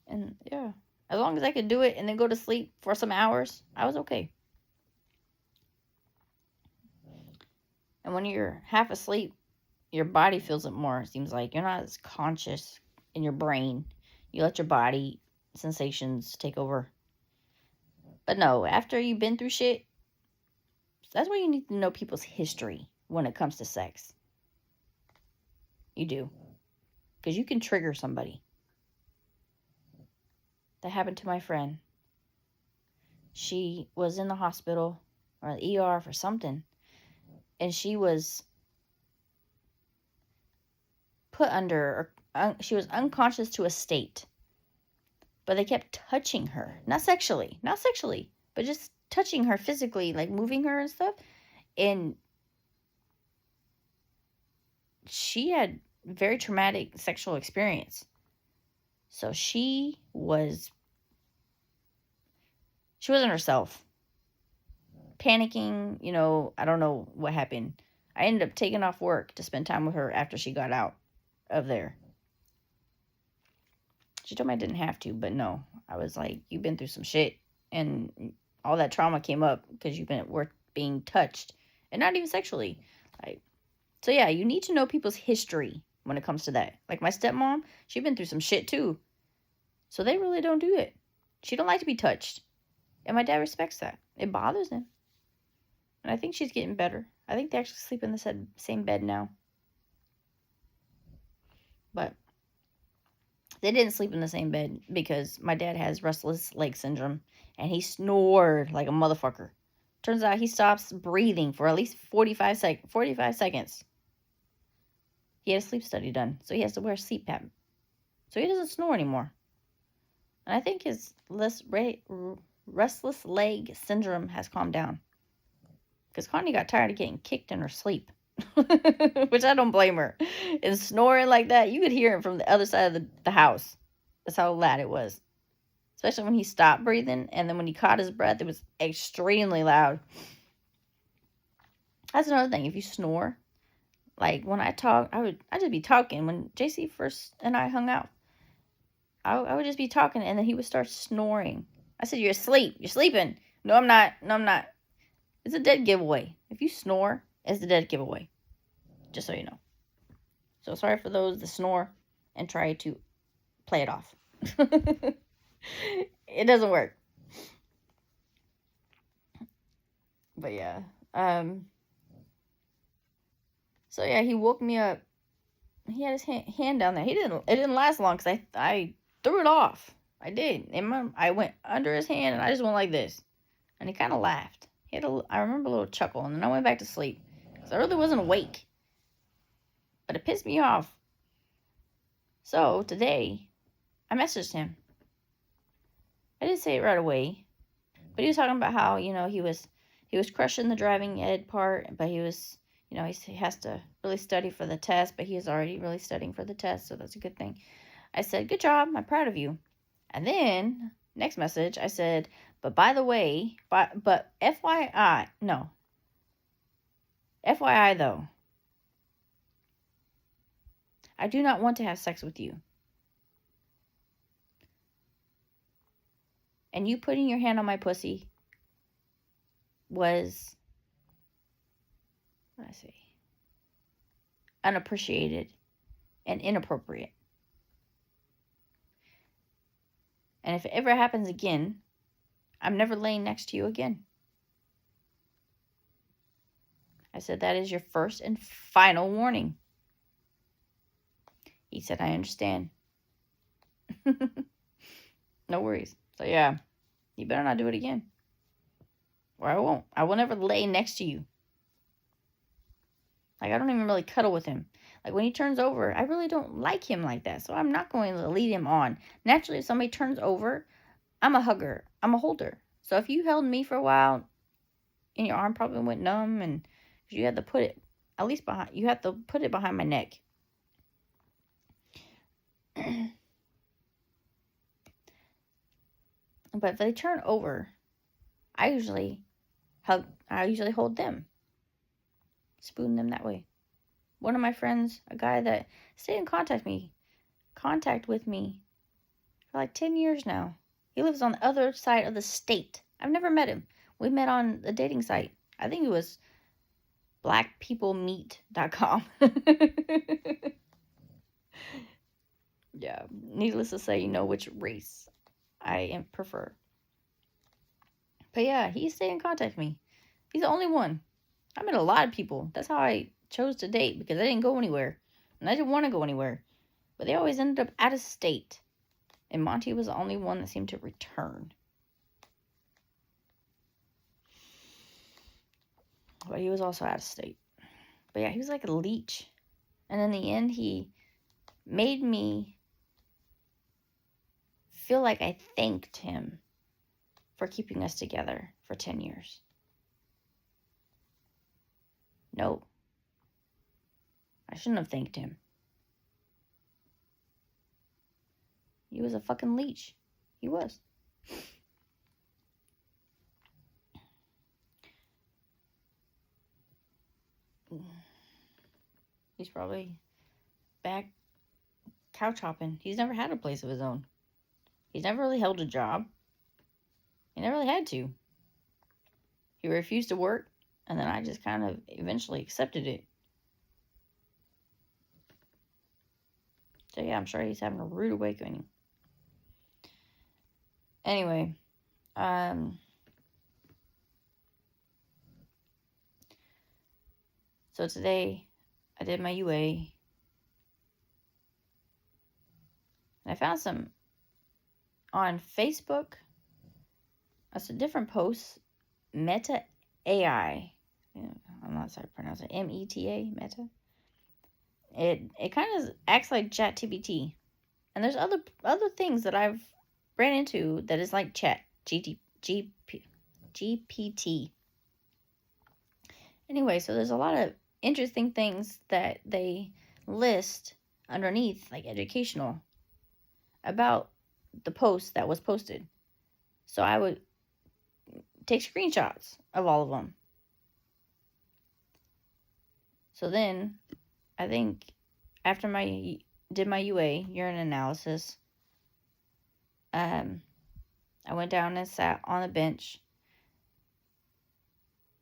And, yeah. As long as I could do it and then go to sleep for some hours, I was okay. And when you're half asleep, your body feels it more, it seems like. You're not as conscious in your brain. You let your body sensations take over. But no, after you've been through shit, that's why you need to know people's history when it comes to sex. You do. Because you can trigger somebody. That happened to my friend. She was in the hospital or the ER for something. And she was put under, she was unconscious to a state. But they kept touching her. Not sexually, but just touching her physically, like moving her and stuff. And she had very traumatic sexual experience. So she wasn't herself. Panicking, I don't know what happened. I ended up taking off work to spend time with her after she got out of there. She told me I didn't have to, but no. I was like, you've been through some shit. And all that trauma came up because you've been being touched. And not even sexually. So yeah, you need to know people's history when it comes to that. Like my stepmom, she'd been through some shit too. So they really don't do it. She don't like to be touched. And my dad respects that. It bothers him. And I think she's getting better. I think they actually sleep in the same bed now. But they didn't sleep in the same bed because my dad has restless leg syndrome. And he snored like a motherfucker. Turns out he stops breathing for at least 45 seconds. He had a sleep study done. So he has to wear a CPAP. So he doesn't snore anymore. And I think his restless leg syndrome has calmed down. Because Connie got tired of getting kicked in her sleep. Which I don't blame her. And snoring like that, you could hear him from the other side of the house. That's how loud it was. Especially when he stopped breathing. And then when he caught his breath, it was extremely loud. That's another thing. If you snore, like when I talk, I'd just be talking. When JC first and I hung out, I would just be talking and then he would start snoring. I said, you're asleep. You're sleeping. No, I'm not. It's a dead giveaway. If you snore, it's a dead giveaway. Just so you know. So sorry for those that snore and try to play it off. It doesn't work. But yeah. So yeah, he woke me up he had his hand down there. It didn't last long because I threw it off. I did. I went under his hand and I just went like this. And he kind of laughed. I remember a little chuckle, and then I went back to sleep. Because I really wasn't awake. But it pissed me off. So, today, I messaged him. I didn't say it right away. But he was talking about how, he was crushing the driving ed part, but he was, he has to really study for the test, but he is already really studying for the test, so that's a good thing. I said, good job, I'm proud of you. And then, next message, I said, but by the way, but FYI though, I do not want to have sex with you. And you putting your hand on my pussy was, what did I say? Unappreciated and inappropriate. And if it ever happens again, I'm never laying next to you again. I said, that is your first and final warning. He said, I understand. No worries. So yeah, you better not do it again. Or I won't. I will never lay next to you. Like, I don't even really cuddle with him. Like, when he turns over, I really don't like him like that. So I'm not going to lead him on. Naturally, if somebody turns over, I'm a hugger. I'm a holder. So if you held me for a while, and your arm probably went numb, and you had to put it, at least behind, you have to put it behind my neck. But if they turn over, I usually hold them. Spoon them that way. One of my friends, a guy that stayed in contact with me for like 10 years now. He lives on the other side of the state. I've never met him. We met on a dating site. I think it was blackpeoplemeet.com. Yeah, needless to say, you know which race I prefer. But yeah, he stayed in contact with me. He's the only one. I met a lot of people. That's how I chose to date, because I didn't go anywhere. And I didn't want to go anywhere. But they always ended up out of state. And Monty was the only one that seemed to return. But he was also out of state. But yeah, he was like a leech. And in the end, he made me feel like I thanked him for keeping us together for 10 years. No. I shouldn't have thanked him. He was a fucking leech. He was. He's probably back couch hopping. He's never had a place of his own. He's never really held a job. He never really had to. He refused to work, and then I just kind of eventually accepted it. So yeah, I'm sure he's having a rude awakening. Anyway, so today I did my UA, and I found some on Facebook. That's a different post. Meta AI. I'm not sure how to pronounce it. META, Meta. It kind of acts like ChatGPT, and there's other things that I've ran into that is like GPT. Anyway, so there's a lot of interesting things that they list underneath, like educational, about the post that was posted. So I would take screenshots of all of them. So then, I think after did my UA, urine analysis, I went down and sat on a bench,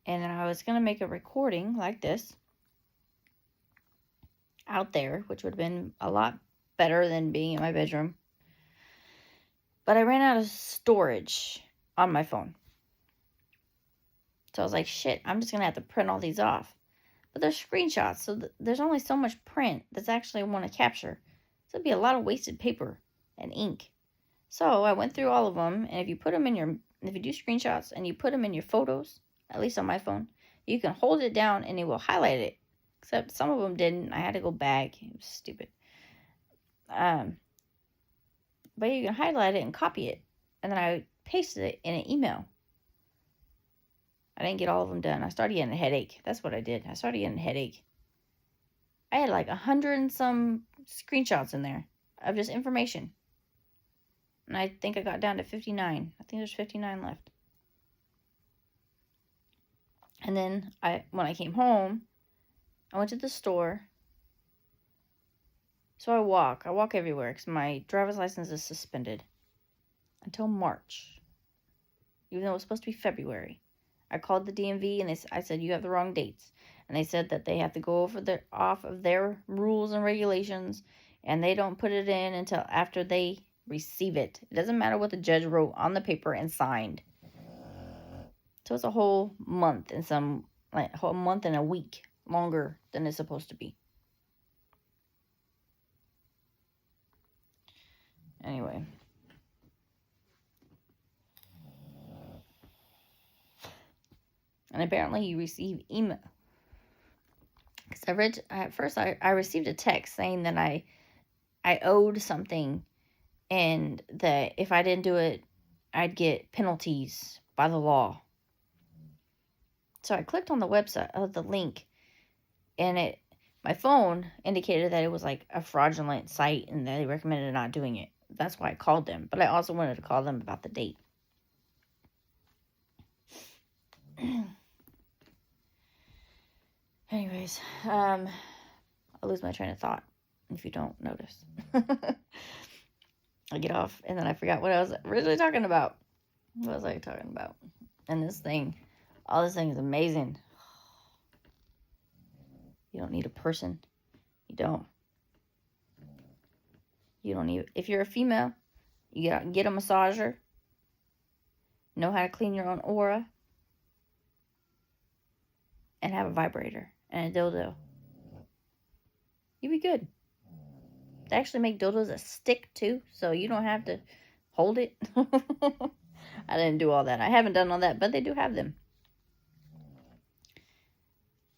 and then I was going to make a recording like this out there, which would have been a lot better than being in my bedroom. But I ran out of storage on my phone. So I was like, shit, I'm just going to have to print all these off. But there's screenshots, so there's only so much print that's actually I want to capture. So it'd be a lot of wasted paper and ink. So I went through all of them, and if you do screenshots and you put them in your photos, at least on my phone, you can hold it down and it will highlight it. Except some of them didn't. I had to go back. It was stupid. But you can highlight it and copy it, and then I pasted it in an email. I didn't get all of them done. I started getting a headache. That's what I did. I started getting a headache. I had like 100 and some screenshots in there of just information. And I think I got down to 59. I think there's 59 left. And then when I came home, I went to the store. So I walk everywhere because my driver's license is suspended until March, even though it was supposed to be February. I called the DMV and I said, you have the wrong dates. And they said that they have to go off of their rules and regulations, and they don't put it in until after they receive it. It doesn't matter what the judge wrote on the paper and signed. So it's a whole month and a whole month and a week longer than it's supposed to be. Anyway. And apparently you receive email. Because at first I received a text saying that I owed something, and that if I didn't do it, I'd get penalties by the law. So I clicked on the website, the link, and my phone indicated that it was like a fraudulent site and that they recommended not doing it. That's why I called them. But I also wanted to call them about the date. Anyways, I lose my train of thought if you don't notice. I get off and then I forgot what I was originally talking about. What was I talking about? And this thing is amazing. You don't need a person. You don't. If you're a female, you get a massager. Know how to clean your own aura. And have a vibrator and a dildo. You'd be good. They actually make dildos that stick too, so you don't have to hold it. I didn't do all that. I haven't done all that, but they do have them.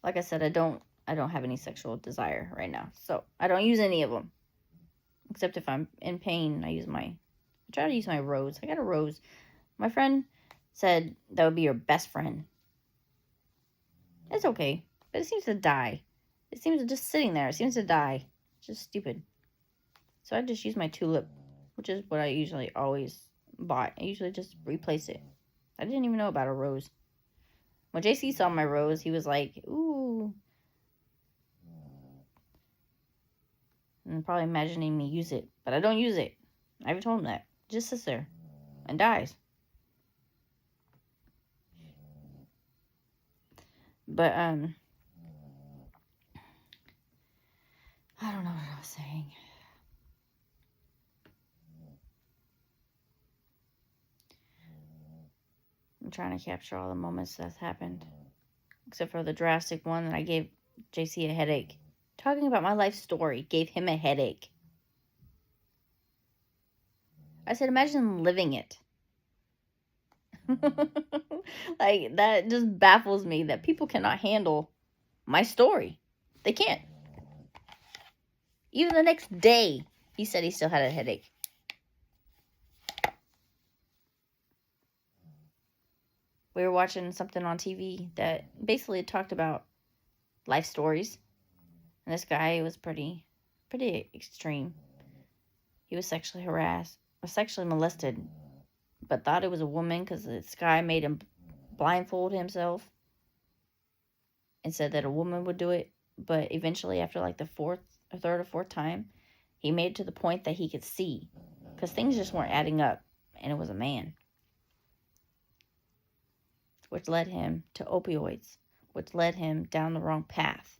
Like I said, I don't have any sexual desire right now, so I don't use any of them. Except if I'm in pain, I try to use my rose. I got a rose. My friend said that would be your best friend. It's okay, but it seems to die. It seems to just sitting there. It seems to die. It's just stupid. So I just use my tulip, which is what I usually always bought. I usually just replace it. I didn't even know about a rose. When JC saw my rose, he was like, ooh. And probably imagining me use it. But I don't use it. I even told him that. It just sits there and dies. But, I don't know what I was saying. I'm trying to capture all the moments that's happened. Except for the drastic one that I gave JC a headache. Talking about my life story gave him a headache. I said, imagine living it. Like, that just baffles me that people cannot handle my story. They can't. Even the next day, he said he still had a headache. We were watching something on TV that basically talked about life stories. And this guy was pretty extreme. He was sexually harassed, or sexually molested, but thought it was a woman because this guy made him blindfold himself and said that a woman would do it. But eventually, after like the third or fourth time, he made it to the point that he could see, because things just weren't adding up, and it was a man. Which led him to opioids, which led him down the wrong path.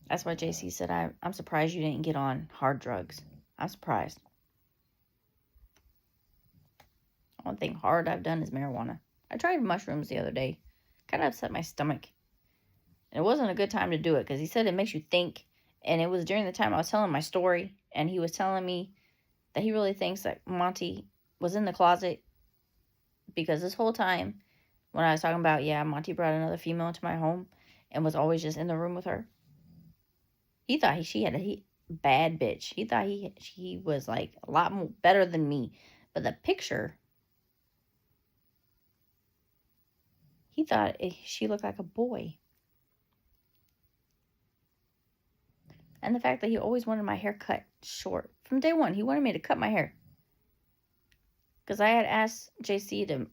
That's why JC said, I'm surprised you didn't get on hard drugs. I'm surprised. One thing hard I've done is marijuana. I tried mushrooms the other day. Kind of upset my stomach. And it wasn't a good time to do it because he said it makes you think. And it was during the time I was telling my story. And he was telling me that he really thinks that Monty was in the closet. Because this whole time, when I was talking about, yeah, Monty brought another female into my home and was always just in the room with her. He thought she had a bad bitch. He thought she was like a lot more better than me. But the picture, he thought she looked like a boy. And the fact that he always wanted my hair cut short. From day one, he wanted me to cut my hair. Because I had asked JC to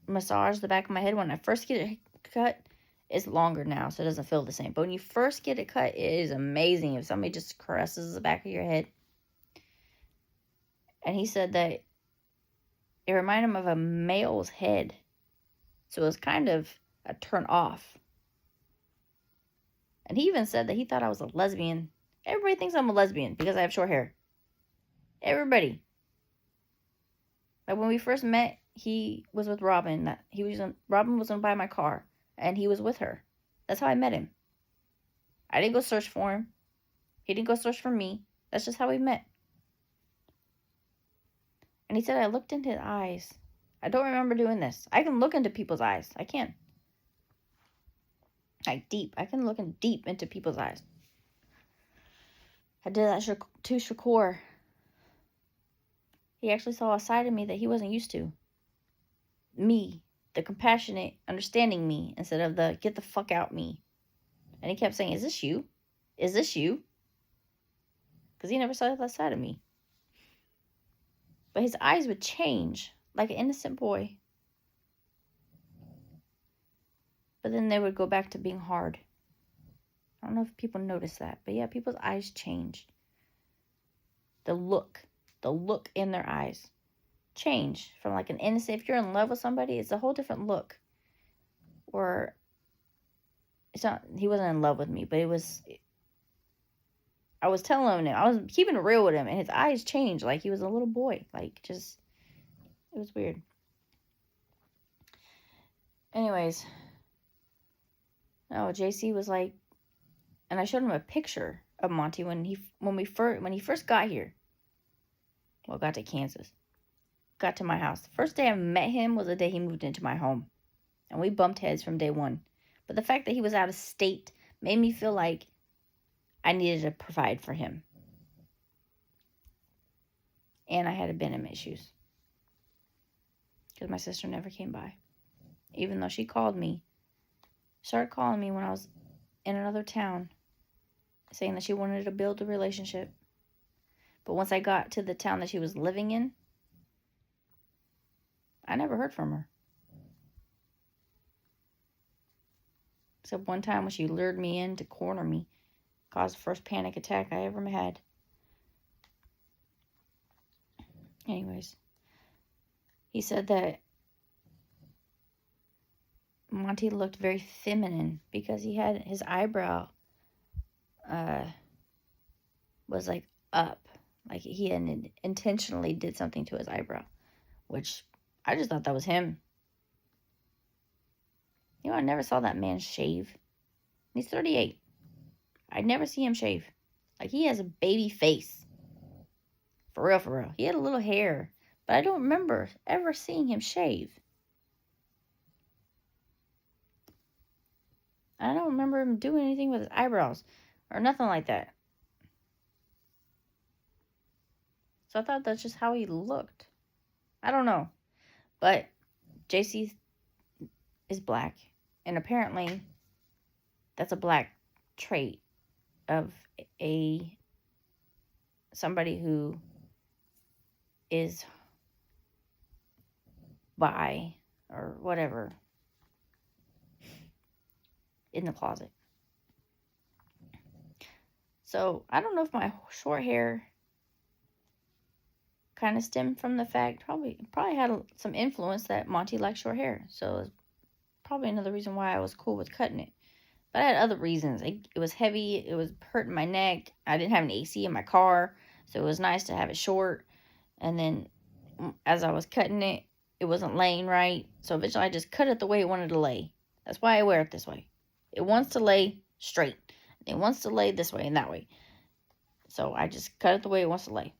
massage the back of my head when I first get it cut. It's longer now, so it doesn't feel the same. But when you first get it cut, it is amazing if somebody just caresses the back of your head. And he said that it reminded him of a male's head. So it was kind of a turn off. And he even said that he thought I was a lesbian. Everybody thinks I'm a lesbian because I have short hair. Everybody. Like when we first met, he was with Robin. Robin was going to buy my car. And he was with her. That's how I met him. I didn't go search for him. He didn't go search for me. That's just how we met. And he said I looked into his eyes. I don't remember doing this. I can look into people's eyes. I can. Like deep. I can look deep into people's eyes. I did that to Shakur. He actually saw a side of me that he wasn't used to. Me. The compassionate, understanding me instead of the get the fuck out me. And he kept saying, is this you? Is this you? Because he never saw that side of me. But his eyes would change like an innocent boy. But then they would go back to being hard. I don't know if people notice that. But yeah, people's eyes changed. The look in their eyes change from like an innocent, if you're in love with somebody, it's a whole different look. Or it's not, he wasn't in love with me, but I was telling him, I was keeping it real with him, and his eyes changed like he was a little boy. Like, just, it was weird. Anyways, JC was like, and I showed him a picture of Monty when he first got here. Well, got to Kansas. Got to my house. The first day I met him was the day he moved into my home. And we bumped heads from day one. But the fact that he was out of state made me feel like I needed to provide for him. And I had abandonment issues. Because my sister never came by. Even though she started calling me when I was in another town. Saying that she wanted to build a relationship. But once I got to the town that she was living in, I never heard from her. Except one time when she lured me in to corner me. Caused the first panic attack I ever had. Anyways. He said that Monty looked very feminine because he had his eyebrow was like up. Like he had intentionally did something to his eyebrow. Which I just thought that was him. I never saw that man shave. He's 38. I'd never see him shave. Like, he has a baby face. For real, for real. He had a little hair. But I don't remember ever seeing him shave. I don't remember him doing anything with his eyebrows. Or nothing like that. So I thought that's just how he looked. I don't know. But JC is black. And apparently, that's a black trait of somebody who is bi or whatever in the closet. So I don't know if my short hair kind of stemmed from the fact, probably had some influence that Monty liked short hair. So it's probably another reason why I was cool with cutting it. But I had other reasons. It was heavy. It was hurting my neck. I didn't have an AC in my car. So it was nice to have it short. And then as I was cutting it, it wasn't laying right. So eventually I just cut it the way it wanted to lay. That's why I wear it this way. It wants to lay straight. It wants to lay this way and that way. So I just cut it the way it wants to lay.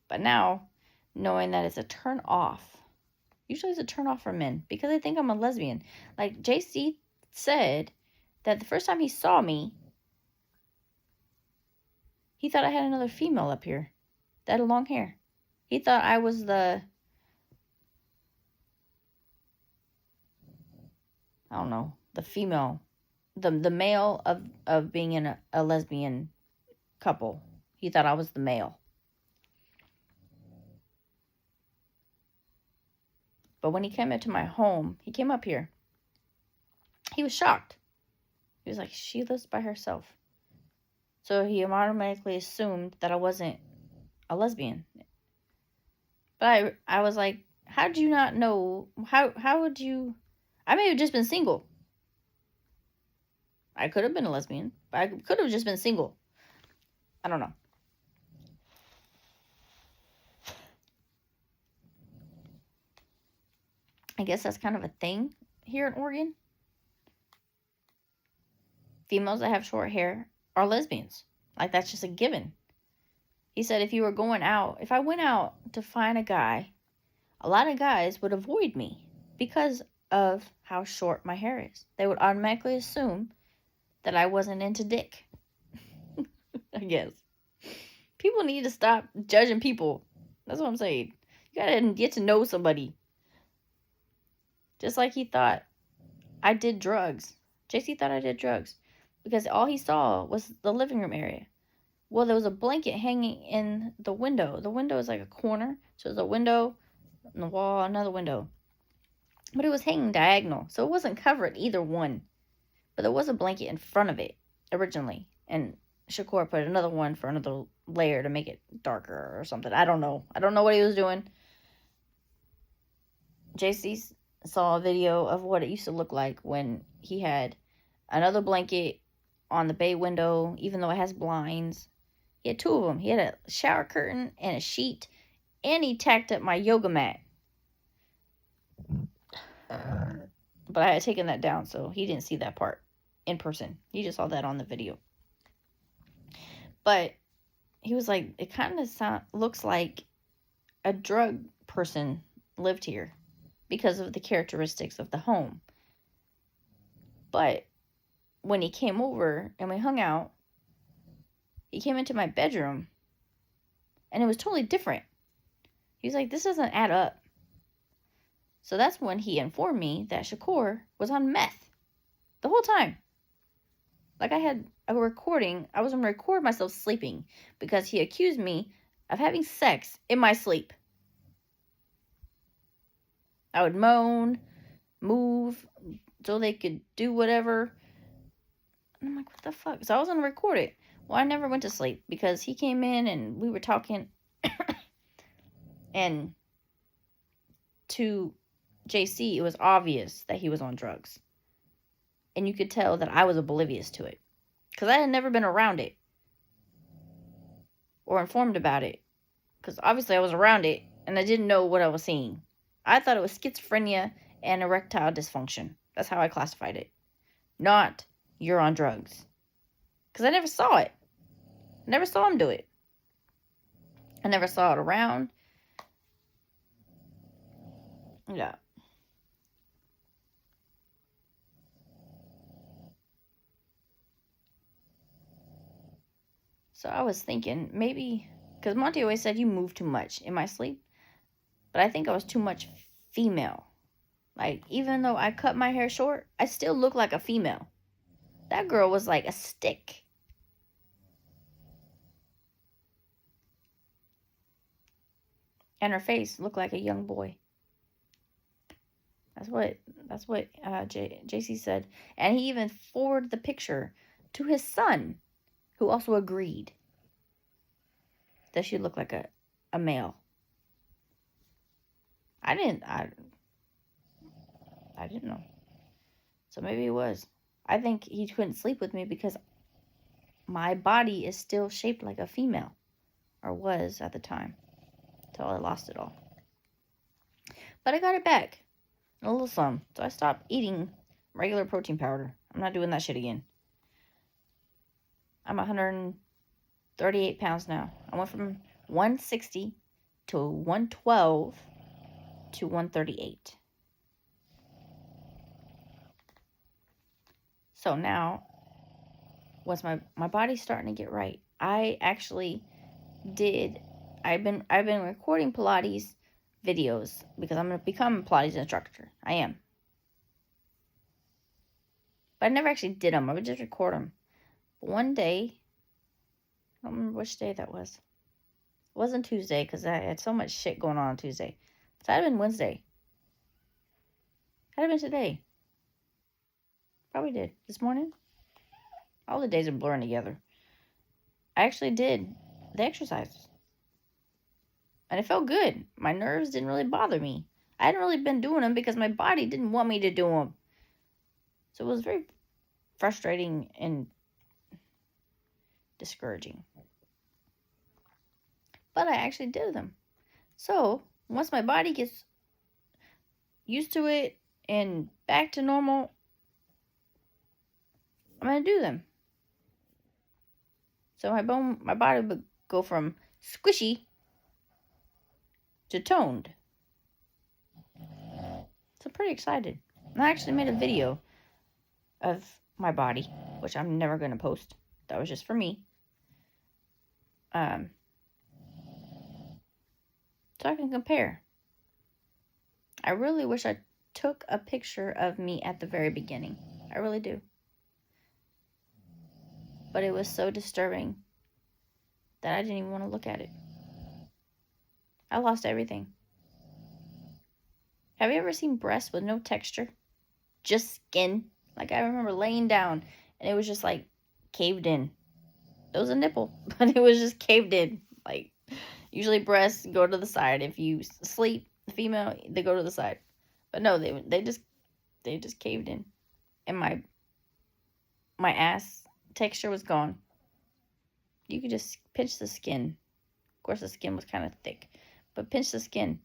But now, knowing that it's a turn off, usually it's a turn off for men because they think I'm a lesbian. Like JC said that the first time he saw me, he thought I had another female up here that had long hair. He thought I was the, I don't know, the female, the male of being in a lesbian couple. He thought I was the male. But when he came into my home, he came up here. He was shocked. He was like, she lives by herself. So he automatically assumed that I wasn't a lesbian. But I was like, how did you not know? How would you? I may have just been single. I could have been a lesbian, but I could have just been single. I don't know. I guess that's kind of a thing here in Oregon. Females that have short hair are lesbians. Like, that's just a given. He said if I went out to find a guy, a lot of guys would avoid me because of how short my hair is. They would automatically assume that I wasn't into dick. I guess. People need to stop judging people. That's what I'm saying. You gotta get to know somebody. Just like he thought I did drugs. JC thought I did drugs. Because all he saw was the living room area. Well, there was a blanket hanging in the window. The window is like a corner. So there's a window, on the wall, another window. But it was hanging diagonal. So it wasn't covered either one. But there was a blanket in front of it originally. And Shakur put another one for another layer to make it darker or something. I don't know. I don't know what he was doing. JC saw a video of what it used to look like when he had another blanket on the bay window, even though it has blinds. He had two of them. He had a shower curtain and a sheet, and he tacked up my yoga mat. But I had taken that down, so he didn't see that part in person. He just saw that on the video. But he was like, it kind of looks like a drug person lived here because of the characteristics of the home. But when he came over and we hung out, he came into my bedroom and it was totally different. He was like, this doesn't add up. So that's when he informed me that Shakur was on meth the whole time. Like, I had a recording. I was going to record myself sleeping because he accused me of having sex in my sleep. I would moan, move, so they could do whatever. And I'm like, what the fuck? So I was going to record it. Well, I never went to sleep because he came in and we were talking. And to JC, it was obvious that he was on drugs. And you could tell that I was oblivious to it. Because I had never been around it. Or informed about it. Because obviously I was around it and I didn't know what I was seeing. I thought it was schizophrenia and erectile dysfunction. That's how I classified it. Not, you're on drugs. Because I never saw it. I never saw him do it. I never saw it around. Yeah. So I was thinking, maybe, because Monty always said you move too much in my sleep. But I think I was too much female. Like, even though I cut my hair short, I still look like a female. That girl was like a stick. And her face looked like a young boy. That's what JC said. And he even forwarded the picture to his son, who also agreed that she looked like a male. I didn't know. So maybe it was. I think he couldn't sleep with me because my body is still shaped like a female. Or was at the time. Until I lost it all. But I got it back. A little some. So I stopped eating regular protein powder. I'm not doing that shit again. I'm 138 pounds now. I went from 160 to 112 to 138. So now, was my body starting to get right? I actually did. I've been recording Pilates videos because I'm going to become a Pilates instructor. I am. But I never actually did them. I would just record them. But one day, I don't remember which day that was. It wasn't Tuesday because I had so much shit going on Tuesday. So it had been Wednesday. Had it been today? Probably did. This morning? All the days are blurring together. I actually did the exercises. And it felt good. My nerves didn't really bother me. I hadn't really been doing them because my body didn't want me to do them. So it was very frustrating and discouraging. But I actually did them. So once my body gets used to it and back to normal, I'm going to do them. So my body would go from squishy to toned. So I'm pretty excited. And I actually made a video of my body, which I'm never going to post. That was just for me. So I can compare. I really wish I took a picture of me at the very beginning. I really do. But it was so disturbing that I didn't even want to look at it. I lost everything. Have you ever seen breasts with no texture? Just skin? Like, I remember laying down and it was just like caved in. It was a nipple, but it was just caved in. Like, usually breasts go to the side. If you sleep, female, they go to the side. But no, they just caved in. And my ass texture was gone. You could just pinch the skin. Of course, the skin was kind of thick, but pinch the skin.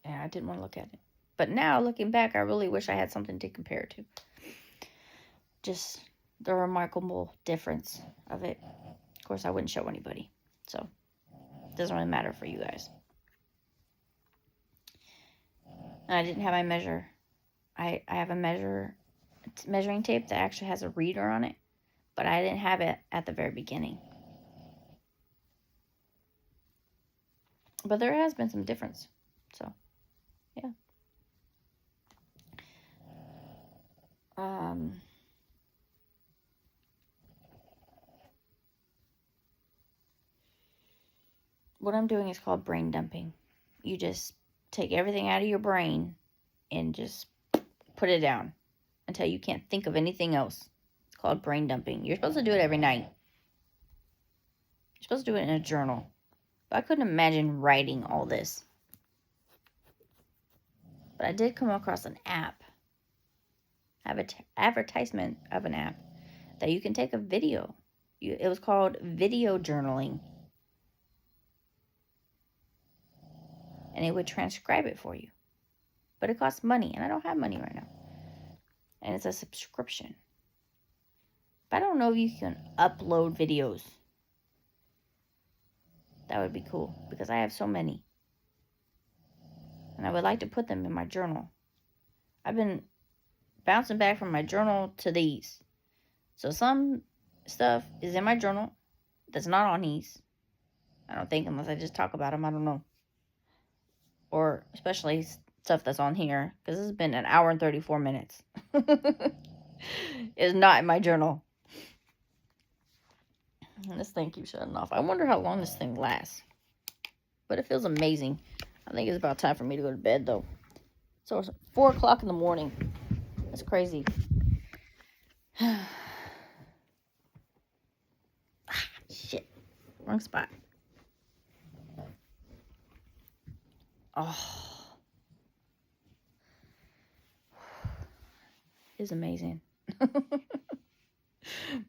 And I didn't want to look at it. But now, looking back, I really wish I had something to compare to. Just the remarkable difference of it. Of course, I wouldn't show anybody. So, it doesn't really matter for you guys. And I didn't have my measure. I have a measuring tape that actually has a reader on it. But I didn't have it at the very beginning. But there has been some difference. So, yeah. What I'm doing is called brain dumping. You just take everything out of your brain and just put it down until you can't think of anything else. It's called brain dumping. You're supposed to do it every night. You're supposed to do it in a journal. But I couldn't imagine writing all this. But I did come across an app. I have an advertisement of an app that you can take a video. It was called video journaling. And it would transcribe it for you. But it costs money, and I don't have money right now. And it's a subscription. But I don't know if you can upload videos. That would be cool, because I have so many. And I would like to put them in my journal. I've been bouncing back from my journal to these. So some stuff is in my journal that's not on these. I don't think, unless I just talk about them. I don't know. Or especially stuff that's on here, because this has been an hour and 34 minutes. It's not in my journal. And this thing keeps shutting off. I wonder how long this thing lasts. But it feels amazing. I think it's about time for me to go to bed, though. So it's 4 o'clock in the morning. That's crazy. Shit. Wrong spot. Oh. It's amazing.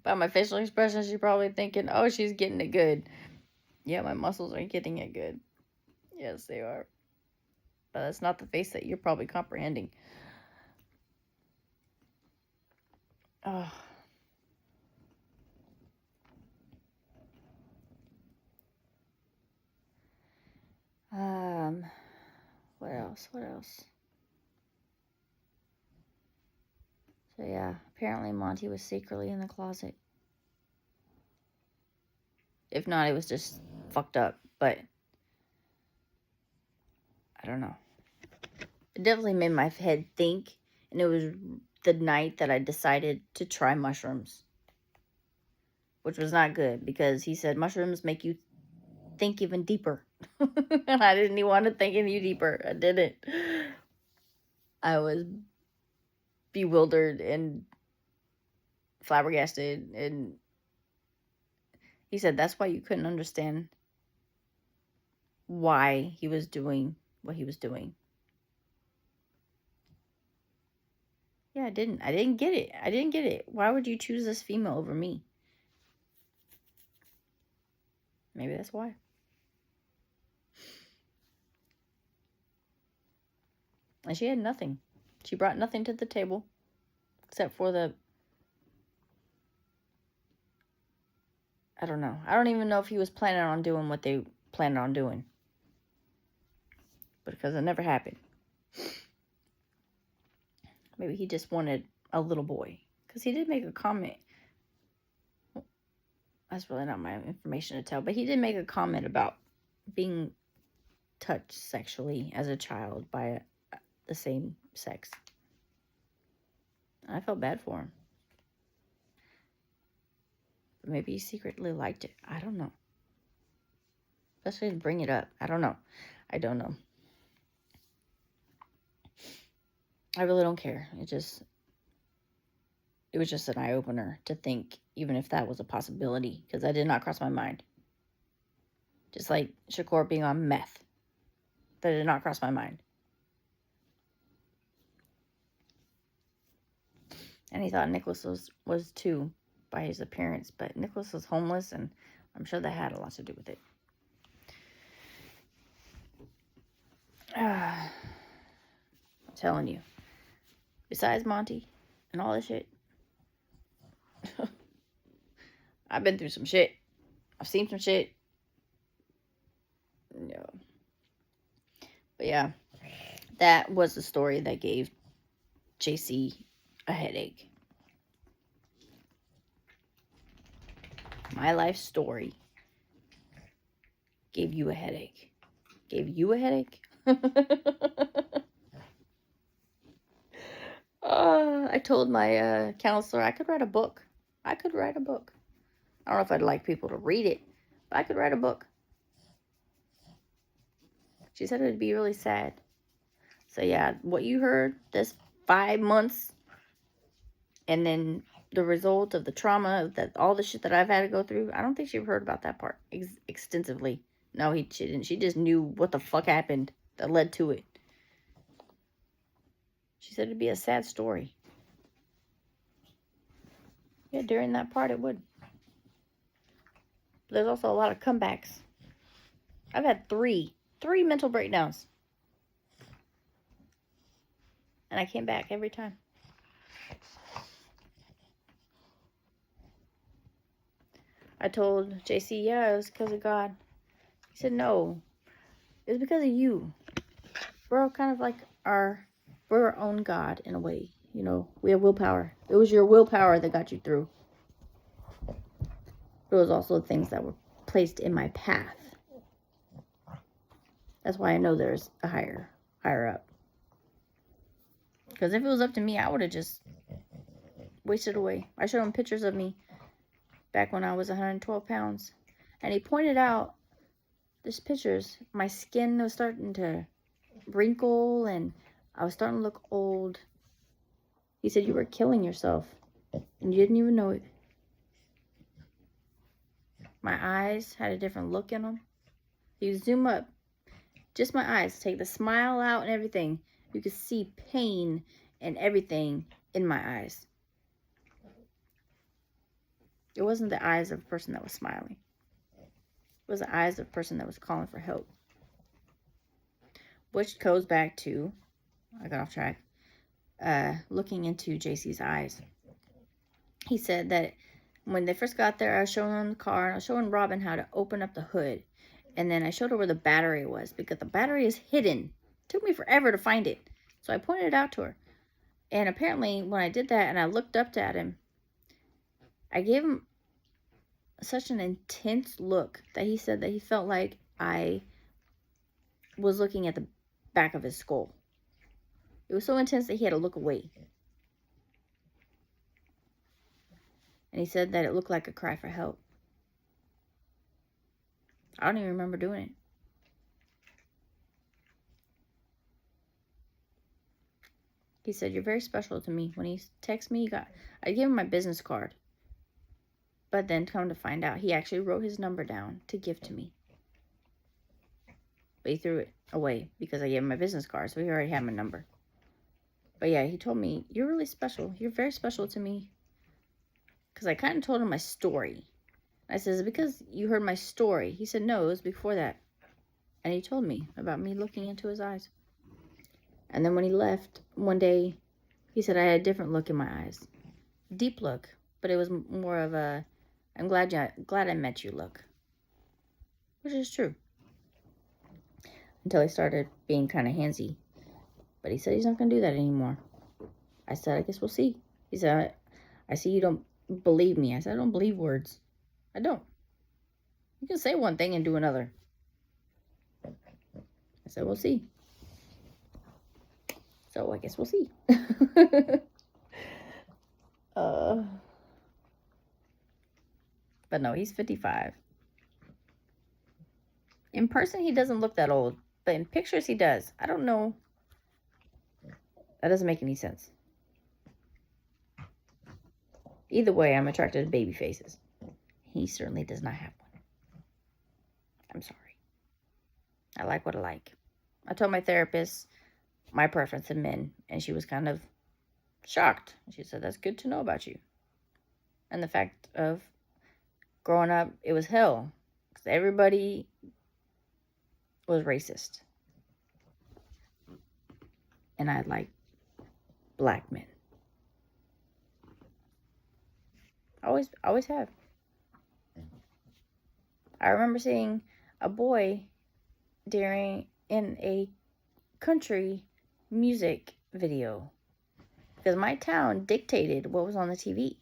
By my facial expressions, you're probably thinking, oh, she's getting it good. Yeah, my muscles are getting it good. Yes, they are. But that's not the face that you're probably comprehending. Oh. What else? What else? So yeah, apparently Monty was secretly in the closet. If not, it was just fucked up. But I don't know. It definitely made my head think. And it was the night that I decided to try mushrooms. Which was not good because he said mushrooms make you think even deeper. And I didn't even want to think any deeper. I didn't. I was bewildered and flabbergasted. And he said that's why you couldn't understand why he was doing what he was doing. Yeah, I didn't get it. I didn't get it. Why would you choose this female over me? Maybe that's why. And she had nothing. She brought nothing to the table except for I don't know. I don't even know if he was planning on doing what they planned on doing. Because it never happened. Maybe he just wanted a little boy. Because he did make a comment. That's really not my information to tell. But he did make a comment about being touched sexually as a child by the same sex. I felt bad for him. But maybe he secretly liked it. I don't know. Especially to bring it up. I don't know. I don't know. I really don't care. It was just an eye-opener to think, even if that was a possibility, because that did not cross my mind. Just like Shakur being on meth. That did not cross my mind. And he thought Nicholas was too, by his appearance. But Nicholas was homeless, and I'm sure that had a lot to do with it. I'm telling you. Besides Monty and all this shit, I've been through some shit. I've seen some shit. No. But yeah, that was the story that gave JC a headache. My life story gave you a headache. Gave you a headache? I told my counselor I could write a book. I could write a book. I don't know if I'd like people to read it, but I could write a book. She said it would be really sad. So yeah, what you heard, this 5 months, and then the result of the trauma, that all the shit that I've had to go through, I don't think she heard about that part extensively. No, she didn't. She just knew what the fuck happened that led to it. She said it'd be a sad story. Yeah, during that part it would. But there's also a lot of comebacks. I've had three mental breakdowns. And I came back every time. I told JC, yeah, it was because of God. He said, no, it was because of you. We're all kind of like we're our own God in a way. You know, we have willpower. It was your willpower that got you through. It was also things that were placed in my path. That's why I know there's a higher up. Because if it was up to me, I would have just wasted away. I showed him pictures of me back when I was 112 pounds. And he pointed out, there's pictures. My skin was starting to wrinkle and I was starting to look old. He said you were killing yourself and you didn't even know it. My eyes had a different look in them. You zoom up, just my eyes, take the smile out and everything. You could see pain and everything in my eyes. It wasn't the eyes of a person that was smiling. It was the eyes of a person that was calling for help. which goes back to, I got off track, looking into JC's eyes. He said that when they first got there, I was showing him the car, and I was showing Robin how to open up the hood. And then I showed her where the battery was, because the battery is hidden. It took me forever to find it. So I pointed it out to her. And apparently, when I did that and I looked up at him, I gave him such an intense look that he said that he felt like I was looking at the back of his skull. It was so intense that he had to look away. And he said that it looked like a cry for help. I don't even remember doing it. He said, "You're very special to me." When he texted me, I gave him my business card. But then come to find out, he actually wrote his number down to give to me. But he threw it away because I gave him my business card, so he already had my number. But yeah, he told me, "You're really special. You're very special to me." Because I kind of told him my story. I said, "Is it because you heard my story?" He said, "No, it was before that." And he told me about me looking into his eyes. And then when he left, one day, he said I had a different look in my eyes. Deep look, but it was more of a, "I'm glad I met you" look. Which is true. Until he started being kind of handsy. But he said he's not going to do that anymore. I said, "I guess we'll see." He said, "I see you don't believe me." I said, "I don't believe words. I don't. You can say one thing and do another." I said, "We'll see." So I guess we'll see. But no, he's 55. In person, he doesn't look that old. But in pictures, he does. I don't know. That doesn't make any sense. Either way, I'm attracted to baby faces. He certainly does not have one. I'm sorry. I like what I like. I told my therapist my preference in men, and she was kind of shocked. She said, "That's good to know about you." And the fact of growing up, it was hell. Because everybody was racist. And I like black men. Always have. I remember seeing a boy in a country music video. Because my town dictated what was on the TV.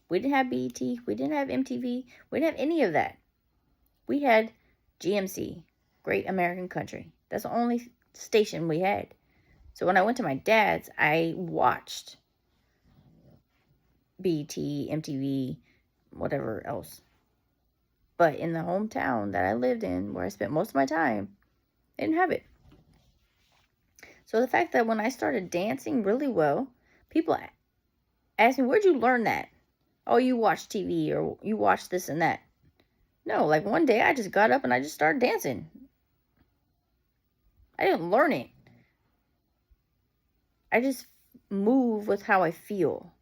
We didn't have BET. We didn't have MTV. We didn't have any of that. We had GMC, Great American Country. That's the only station we had. So when I went to my dad's, I watched BET, MTV, whatever else. But in the hometown that I lived in, where I spent most of my time, they didn't have it. So the fact that when I started dancing really well, people asked me, "Where'd you learn that?" "Oh, you watch TV," or "You watch this and that." No, like one day I just got up and I just started dancing. I didn't learn it. I just move with how I feel.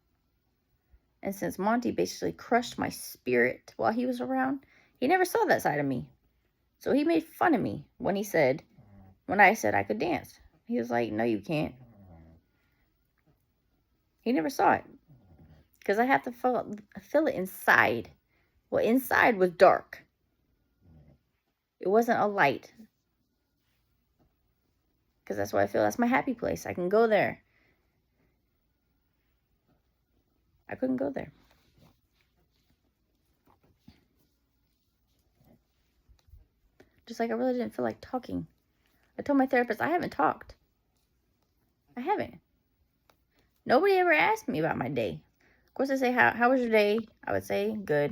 And since Monty basically crushed my spirit while he was around, he never saw that side of me. So he made fun of me when I said I could dance. He was like, "No, you can't." He never saw it. Because I have to feel it inside. Well, inside was dark. It wasn't a light. Because that's what I feel. That's my happy place. I can go there. I couldn't go there. Just like I really didn't feel like talking. I told my therapist, I haven't talked. I haven't. Nobody ever asked me about my day. Of course, they say, how was your day? I would say, good.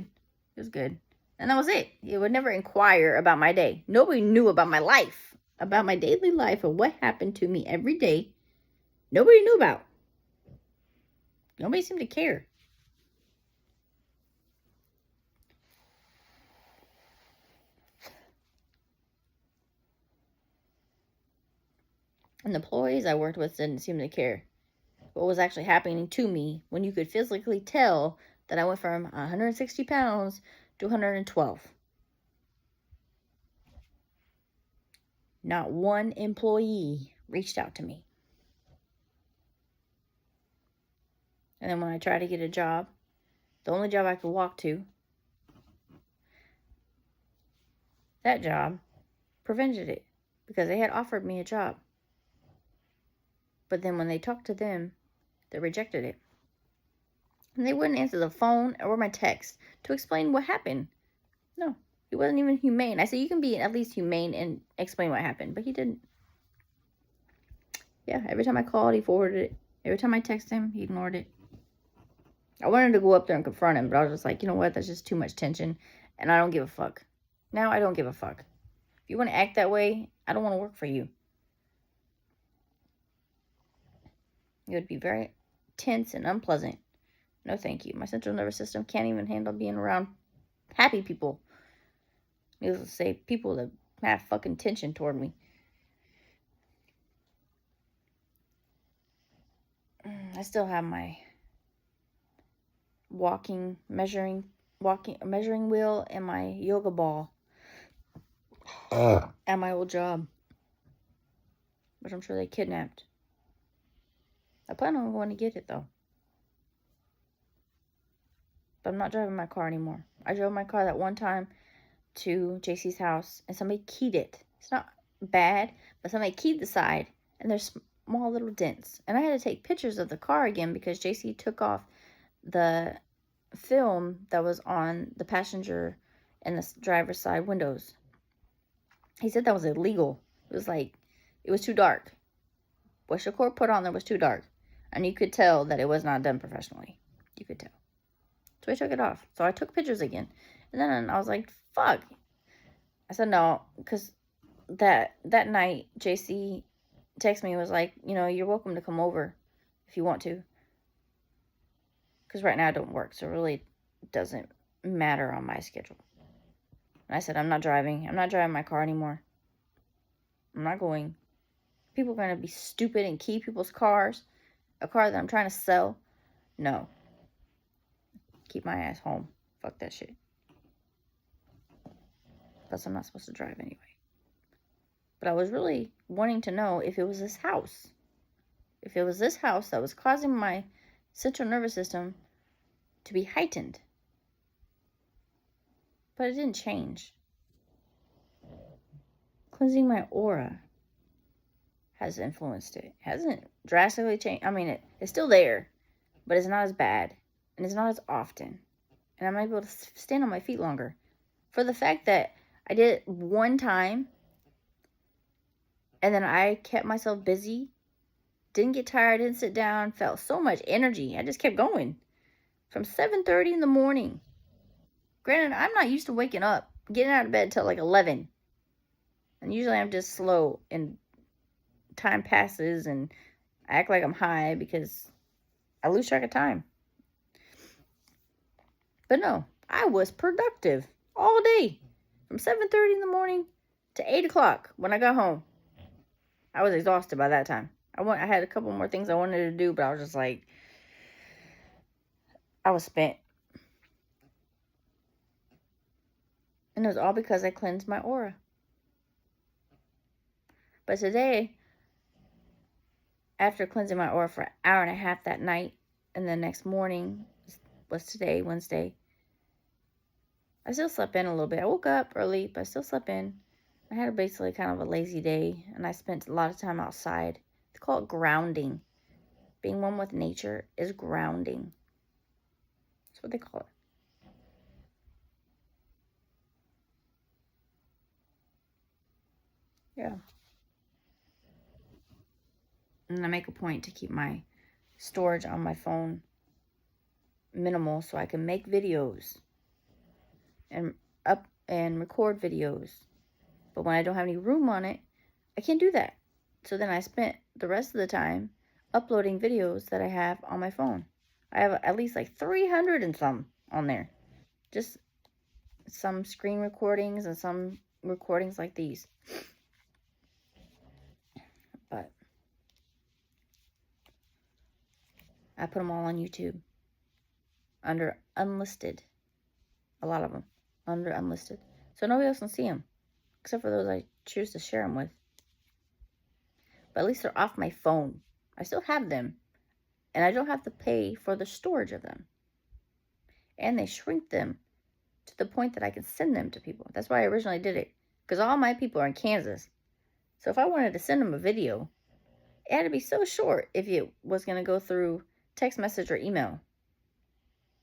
It was good. And that was it. You would never inquire about my day. Nobody knew about my life, about my daily life, and what happened to me every day. Nobody knew about. Nobody seemed to care. And the employees I worked with didn't seem to care what was actually happening to me when you could physically tell that I went from 160 pounds to 112. Not one employee reached out to me. And then when I tried to get a job, the only job I could walk to, that job prevented it because they had offered me a job. But then when they talked to them, they rejected it. And they wouldn't answer the phone or my text to explain what happened. No, he wasn't even humane. I said, you can be at least humane and explain what happened. But he didn't. Yeah, every time I called, he forwarded it. Every time I texted him, he ignored it. I wanted to go up there and confront him, but I was just like, you know what? That's just too much tension. And I don't give a fuck. Now I don't give a fuck. If you want to act that way, I don't want to work for you. It would be very tense and unpleasant. No, thank you. My central nervous system can't even handle being around happy people. Needless to say, people that have fucking tension toward me. I still have my measuring wheel and my yoga ball at my old job, which I'm sure they kidnapped. I plan on going to get it though. But I'm not driving my car anymore. I drove my car that one time to JC's house and somebody keyed it. It's not bad, but somebody keyed the side and there's small little dents. And I had to take pictures of the car again because JC took off the film that was on the passenger and the driver's side windows. He said that was illegal. It was too dark. What Shakur put on there was too dark. And you could tell that it was not done professionally. You could tell. So I took it off. So I took pictures again. And then I was like, fuck. I said no, because that night, JC texted me and was like, you know, you're welcome to come over if you want to. Because right now I don't work, so it really doesn't matter on my schedule. And I said, I'm not driving. I'm not driving my car anymore. I'm not going. People are going to be stupid and key people's cars. A car that I'm trying to sell. No. Keep my ass home. Fuck that shit. Plus, I'm not supposed to drive anyway. But I was really wanting to know if it was this house. If it was this house that was causing my central nervous system to be heightened. But it didn't change. Cleansing my aura has influenced it. It hasn't drastically changed. I mean, it's still there, but it's not as bad. And it's not as often. And I'm able to stand on my feet longer. For the fact that I did it one time, and then I kept myself busy, didn't get tired, didn't sit down, felt so much energy. I just kept going. From 7:30 in the morning. Granted, I'm not used to waking up, getting out of bed till like 11. And usually I'm just slow and time passes and I act like I'm high because I lose track of time. But no, I was productive all day. From 7:30 in the morning to 8 o'clock when I got home. I was exhausted by that time. I had a couple more things I wanted to do, but I was just like, I was spent. And it was all because I cleansed my aura. But today, after cleansing my aura for an hour and a half that night, and the next morning was today, Wednesday, I still slept in a little bit. I woke up early, but I still slept in. I had basically kind of a lazy day, and I spent a lot of time outside. They call it grounding. Being one with nature is grounding. That's what they call it. Yeah. And I make a point to keep my storage on my phone minimal so I can make videos and record videos. But when I don't have any room on it, I can't do that. So then I spent the rest of the time uploading videos that I have on my phone. I have at least like 300 and some on there. Just some screen recordings and some recordings like these. But I put them all on YouTube. Under unlisted. A lot of them. Under unlisted. So nobody else can see them. Except for those I choose to share them with. But at least they're off my phone. I still have them. And I don't have to pay for the storage of them. And they shrink them to the point that I can send them to people. That's why I originally did it. Because all my people are in Kansas. So if I wanted to send them a video, it had to be so short if it was going to go through text message or email.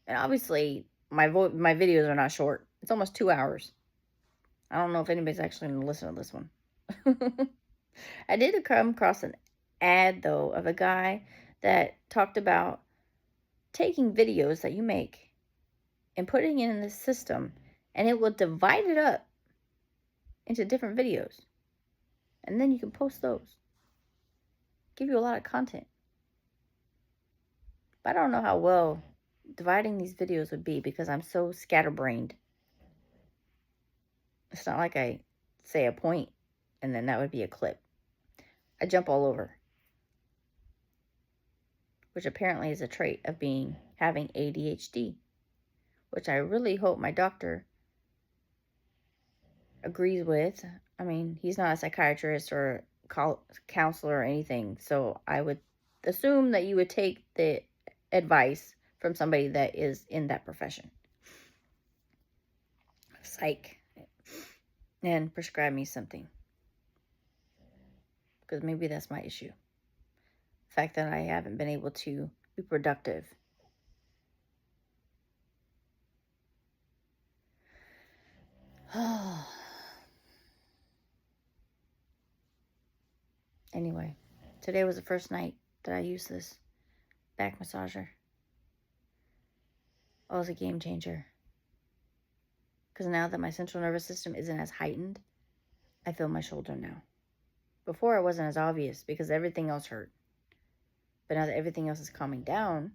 And obviously, my videos are not short. It's almost 2 hours. I don't know if anybody's actually going to listen to this one. I did come across an ad, though, of a guy that talked about taking videos that you make and putting it in the system, and it will divide it up into different videos. And then you can post those. Give you a lot of content. But I don't know how well dividing these videos would be because I'm so scatterbrained. It's not like I say a point and then that would be a clip. I jump all over. Which apparently is a trait of having ADHD. Which I really hope my doctor agrees with. I mean, he's not a psychiatrist or counselor or anything. So I would assume that you would take the advice from somebody that is in that profession. Psych. And prescribe me something. Because maybe that's my issue. The fact that I haven't been able to be productive. Anyway, today was the first night that I used this back massager. Oh, it was a game changer. Because now that my central nervous system isn't as heightened, I feel my shoulder now. Before, it wasn't as obvious because everything else hurt. But now that everything else is calming down,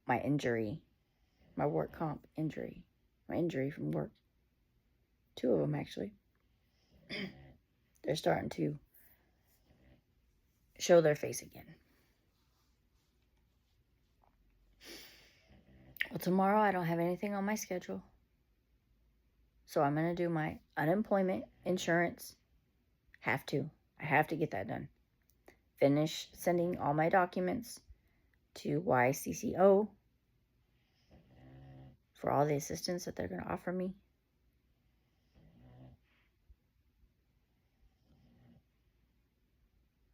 my injury, my work comp injury, my injury from work, 2 of them actually, they're starting to show their face again. Well, tomorrow I don't have anything on my schedule. So I'm going to do my unemployment insurance. I have to get that done. Finish sending all my documents to YCCO for all the assistance that they're going to offer me.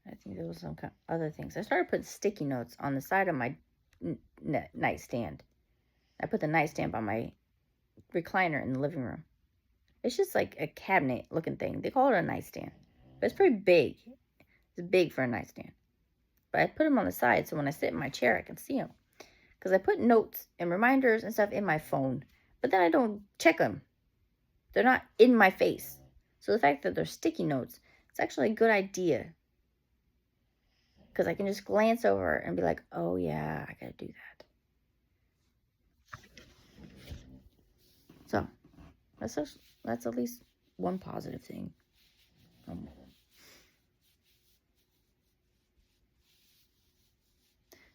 I think there was some other things. I started putting sticky notes on the side of my nightstand. I put the nightstand on my recliner in the living room. It's just like a cabinet looking thing. They call it a nightstand. But it's pretty big. It's big for a nightstand. But I put them on the side so when I sit in my chair, I can see them. Because I put notes and reminders and stuff in my phone. But then I don't check them. They're not in my face. So the fact that they're sticky notes, it's actually a good idea. Because I can just glance over and be like, oh yeah, I gotta do that. So, that's at least one positive thing.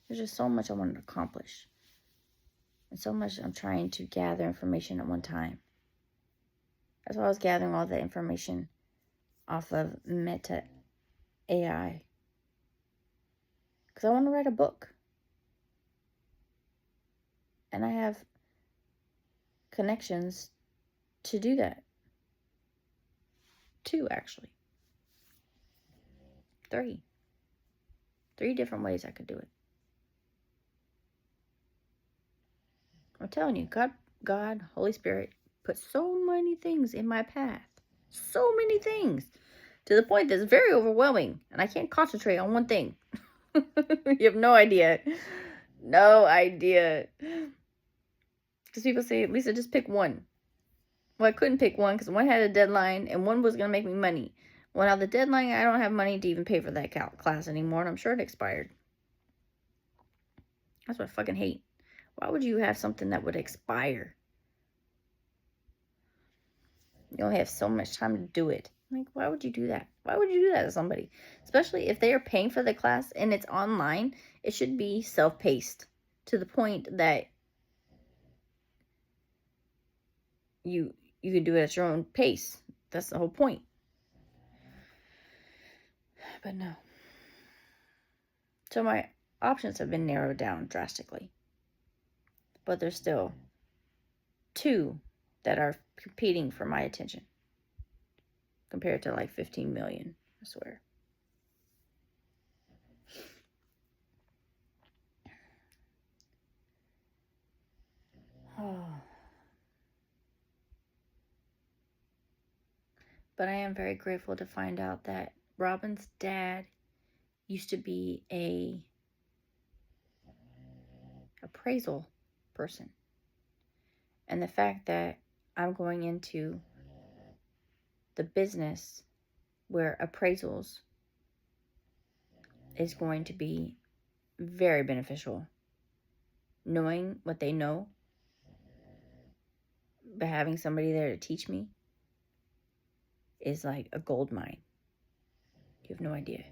There's just so much I want to accomplish. And so much I'm trying to gather information at one time. That's why I was gathering all the information off of Meta AI. Because I want to write a book. And I have connections to do that. 2, actually. 3. 3 different ways I could do it. I'm telling you, God, Holy Spirit, put so many things in my path. So many things. To the point that it's very overwhelming. And I can't concentrate on one thing. You have no idea. No idea. Because people say, Lisa, just pick one. Well, I couldn't pick one because one had a deadline and one was going to make me money. Well, now the deadline, I don't have money to even pay for that class anymore. And I'm sure it expired. That's what I fucking hate. Why would you have something that would expire? You only have so much time to do it. Like, why would you do that? Why would you do that to somebody? Especially if they are paying for the class and it's online, it should be self-paced to the point that you can do it at your own pace. That's the whole point. But no. So my options have been narrowed down drastically. But there's still 2 that are competing for my attention. Compared to like 15 million, I swear. Oh. But I am very grateful to find out that Robin's dad used to be a appraisal person. And the fact that I'm going into the business where appraisals is going to be very beneficial. Knowing what they know, but having somebody there to teach me is like a gold mine. You have no idea.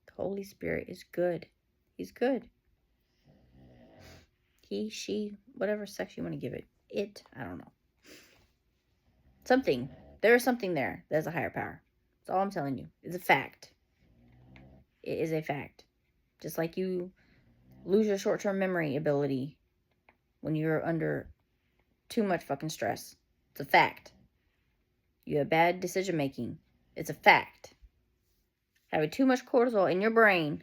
The Holy Spirit is good. He's good. He, she, whatever sex you want to give it. It, I don't know. Something. There is something there. There's a higher power. That's all I'm telling you. It's a fact. It is a fact. Just like you lose your short-term memory ability when you're under too much fucking stress. It's a fact. You have bad decision making. It's a fact. Having too much cortisol in your brain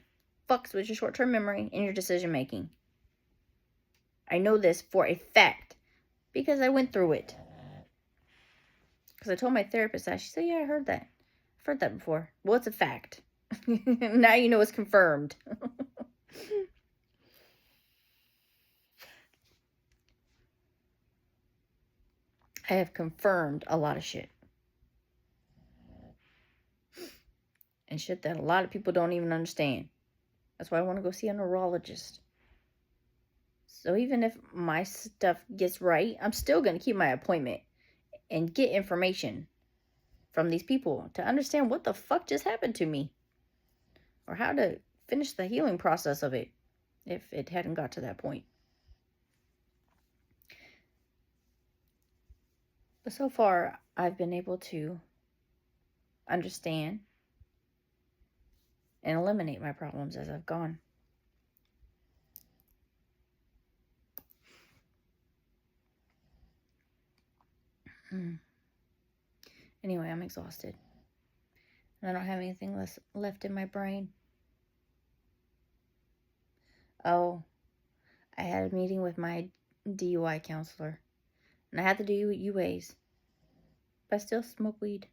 fucks with your short-term memory and your decision making. I know this for a fact because I went through it. Because I told my therapist that. She said, yeah, I heard that. I've heard that before. Well, it's a fact. Now you know it's confirmed. I have confirmed a lot of shit. And shit that a lot of people don't even understand. That's why I want to go see a neurologist. So even if my stuff gets right, I'm still going to keep my appointment and get information from these people to understand what the fuck just happened to me. Or how to finish the healing process of it if it hadn't got to that point. But so far, I've been able to understand and eliminate my problems as I've gone. Anyway, I'm exhausted. And I don't have anything left in my brain. Oh, I had a meeting with my DUI counselor. And I had to do UAs. But I still smoke weed.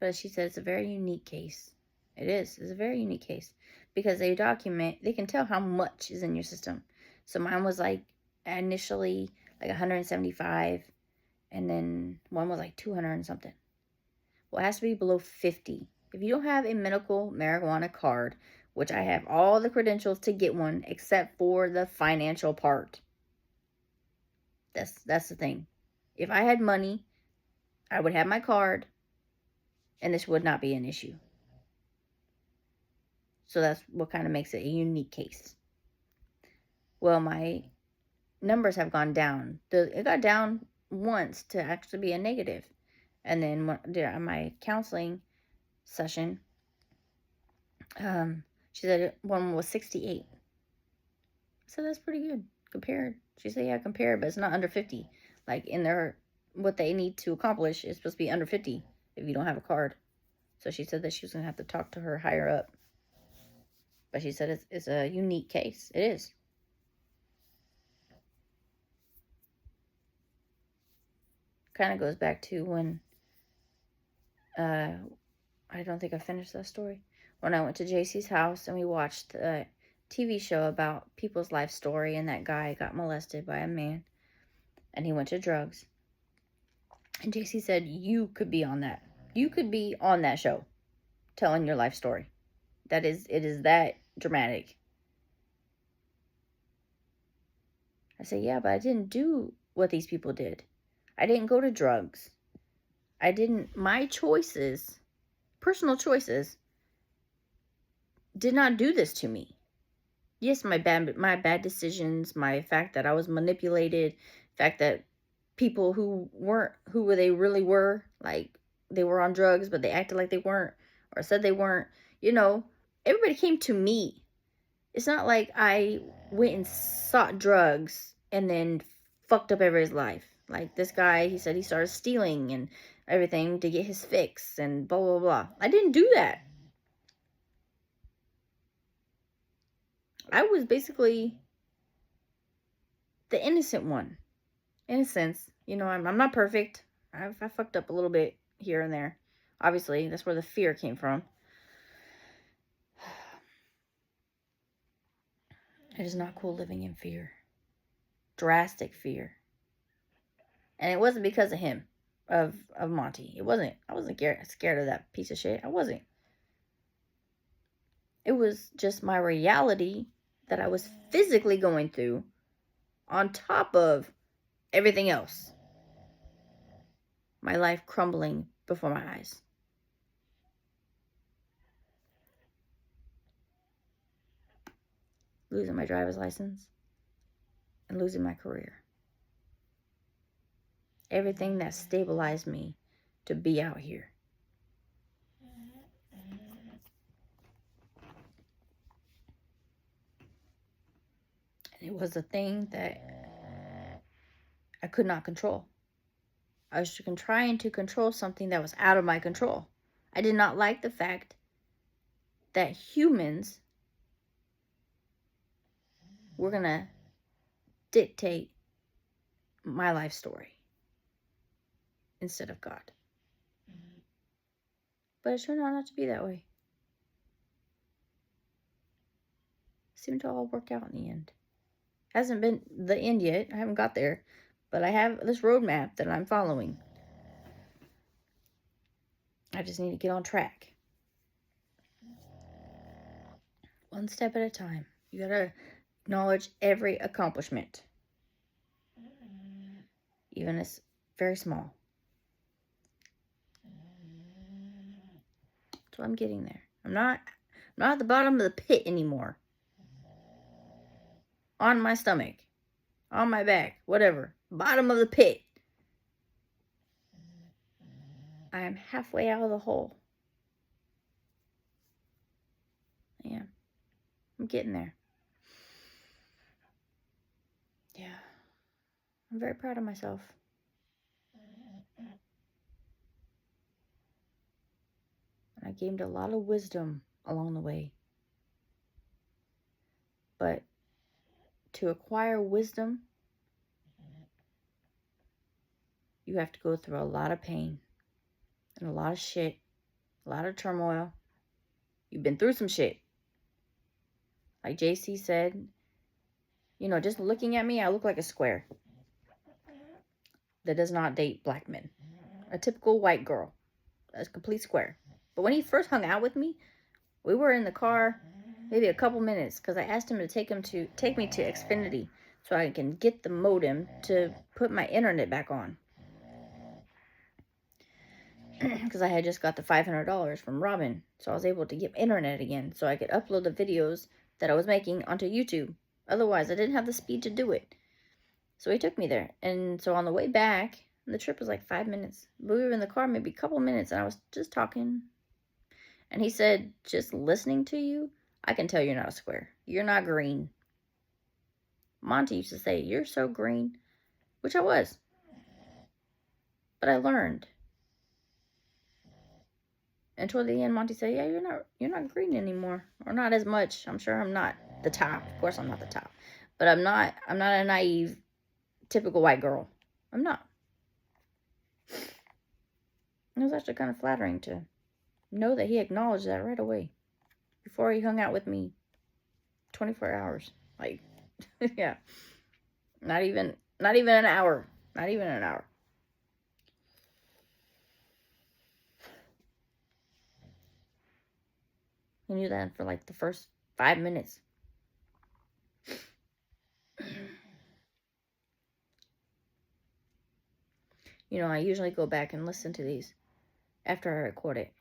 But she said it's a very unique case. It is. It's a very unique case. Because they can tell how much is in your system. So mine was like initially like 175. And then one was like 200 and something. Well, it has to be below 50. If you don't have a medical marijuana card, which I have all the credentials to get one except for the financial part. That's the thing. If I had money, I would have my card and this would not be an issue. So that's what kind of makes it a unique case. Well, my numbers have gone down. It got down once to actually be a negative. And then my counseling session, she said one was 68. So that's pretty good compared. She said, yeah, compared, but it's not under 50. Like in what they need to accomplish is supposed to be under 50 if you don't have a card. So she said that she was going to have to talk to her higher up. But she said it's a unique case. It is. Kind of goes back to when, I don't think I finished that story. When I went to JC's house and we watched a TV show about people's life story, and that guy got molested by a man and he went to drugs. And JC said, you could be on that. You could be on that show telling your life story. It is that dramatic. I said, yeah, but I didn't do what these people did. I didn't go to drugs. My choices, personal choices, did not do this to me. Yes, my bad decisions, my fact that I was manipulated, fact that people who weren't who they really were. Like, they were on drugs, but they acted like they weren't, or said they weren't. You know, everybody came to me. It's not like I went and sought drugs and then fucked up everybody's life. Like, this guy, he said he started stealing and everything to get his fix and blah, blah, blah. I didn't do that. I was basically the innocent one. In a sense. You know, I'm not perfect. I fucked up a little bit here and there. Obviously, that's where the fear came from. It is not cool living in fear. Drastic fear. And it wasn't because of him, of Monty. It wasn't. I wasn't scared of that piece of shit. I wasn't. It was just my reality that I was physically going through on top of everything else. My life crumbling before my eyes. Losing my driver's license and losing my career. Everything that stabilized me to be out here. And it was a thing that I could not control. I was trying to control something that was out of my control. I did not like the fact that humans were going to dictate my life story instead of God. But it turned out not to be that way. It seemed to all work out in the end. Hasn't been the end yet. I haven't got there. But I have this roadmap that I'm following. I just need to get on track. One step at a time. You gotta acknowledge every accomplishment. Even if it's very small. So I'm getting there. I'm not at the bottom of the pit anymore. On my stomach. On my back. Whatever. Bottom of the pit. I am halfway out of the hole. I am. I'm getting there. Yeah. I'm very proud of myself. And I gained a lot of wisdom along the way. But to acquire wisdom, you have to go through a lot of pain and a lot of shit, a lot of turmoil. You've been through some shit. Like JC said, you know, just looking at me, I look like a square that does not date black men. A typical white girl. A complete square. But when he first hung out with me, we were in the car maybe a couple minutes because I asked him to take me to Xfinity so I can get the modem to put my internet back on. Because I had just got the $500 from Robin. So I was able to get internet again so I could upload the videos that I was making onto YouTube. Otherwise, I didn't have the speed to do it. So he took me there. And so on the way back, the trip was like 5 minutes. But we were in the car maybe a couple minutes and I was just talking. And he said, just listening to you, I can tell you're not a square. You're not green. Monty used to say, you're so green. Which I was. But I learned. And toward the end, Monty said, yeah, you're not green anymore. Or not as much. I'm sure I'm not the top. Of course I'm not the top. But I'm not a naive, typical white girl. I'm not. It was actually kind of flattering to know that he acknowledged that right away. Before he hung out with me 24 hours. Like, yeah. Not even an hour. Not even an hour. He knew that for like the first 5 minutes. You know, I usually go back and listen to these after I record it.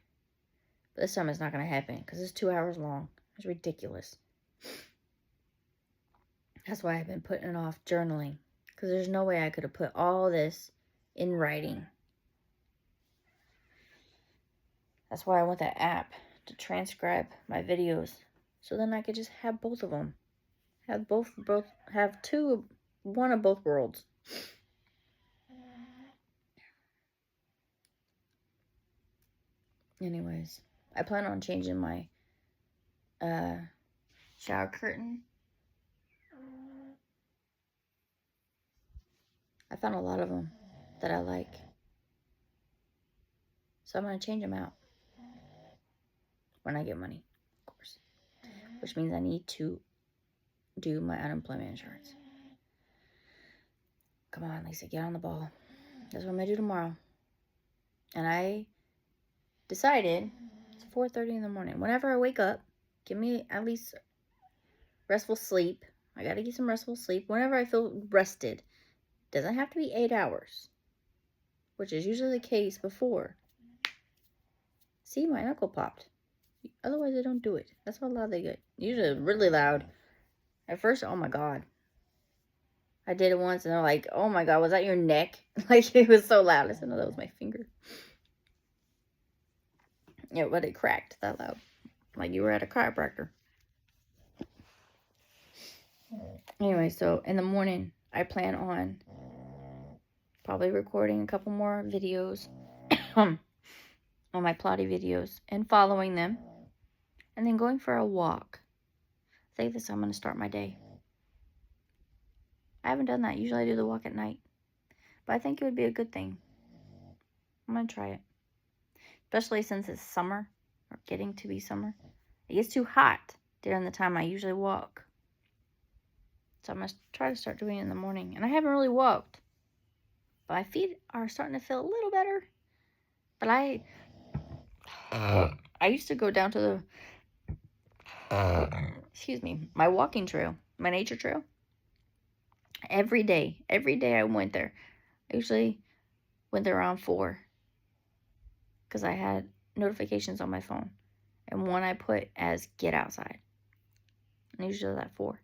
But this time it's not going to happen because it's 2 hours long. It's ridiculous. That's why I've been putting off journaling. Because there's no way I could have put all this in writing. That's why I want that app to transcribe my videos. So then I could just have both of them. Have one of both worlds. Anyways, I plan on changing my shower curtain. I found a lot of them that I like. So I'm going to change them out. When I get money, of course. Which means I need to do my unemployment insurance. Come on, Lisa, get on the ball. That's what I'm going to do tomorrow. And I decided, it's 4:30 in the morning. Whenever I wake up, give me at least restful sleep. I got to get some restful sleep. Whenever I feel rested. Doesn't have to be 8 hours. Which is usually the case before. See, my knuckle popped. Otherwise, I don't do it. That's how loud they get. Usually really loud. At first, oh my God. I did it once and they're like, oh my God, was that your neck? Like, it was so loud. I said, no, that was my finger. Yeah, but it cracked that loud. Like you were at a chiropractor. Anyway, so in the morning, I plan on probably recording a couple more videos on my Pilates videos and following them. And then going for a walk. I think that's how I'm going to start my day. I haven't done that. Usually I do the walk at night. But I think it would be a good thing. I'm going to try it. Especially since it's summer. Or getting to be summer. It gets too hot during the time I usually walk. So I'm going to try to start doing it in the morning. And I haven't really walked. But my feet are starting to feel a little better. But I used to go down to the my walking trail, my nature trail. Every day I went there. I usually went there around 4 because I had notifications on my phone. And one I put as get outside. And usually at 4.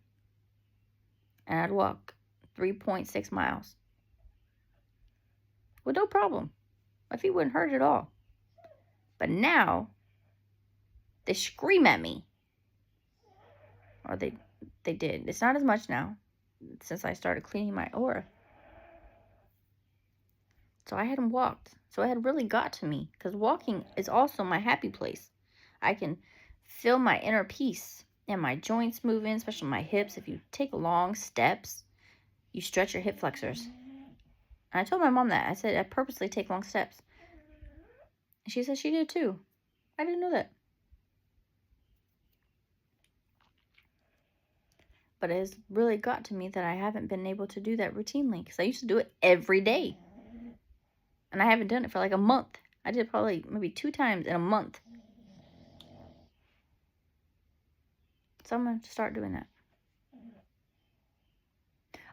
And I'd walk 3.6 miles. With no problem. My feet wouldn't hurt at all. But now, they scream at me. Or they did. It's not as much now. Since I started cleaning my aura. So I hadn't walked. So it had really got to me. Because walking is also my happy place. I can feel my inner peace. And my joints moving, especially my hips. If you take long steps, you stretch your hip flexors. And I told my mom that. I said I purposely take long steps. And she said she did too. I didn't know that. But it has really got to me that I haven't been able to do that routinely. Because I used to do it every day. And I haven't done it for like a month. I did probably maybe 2 times in a month. So I'm going to start doing that.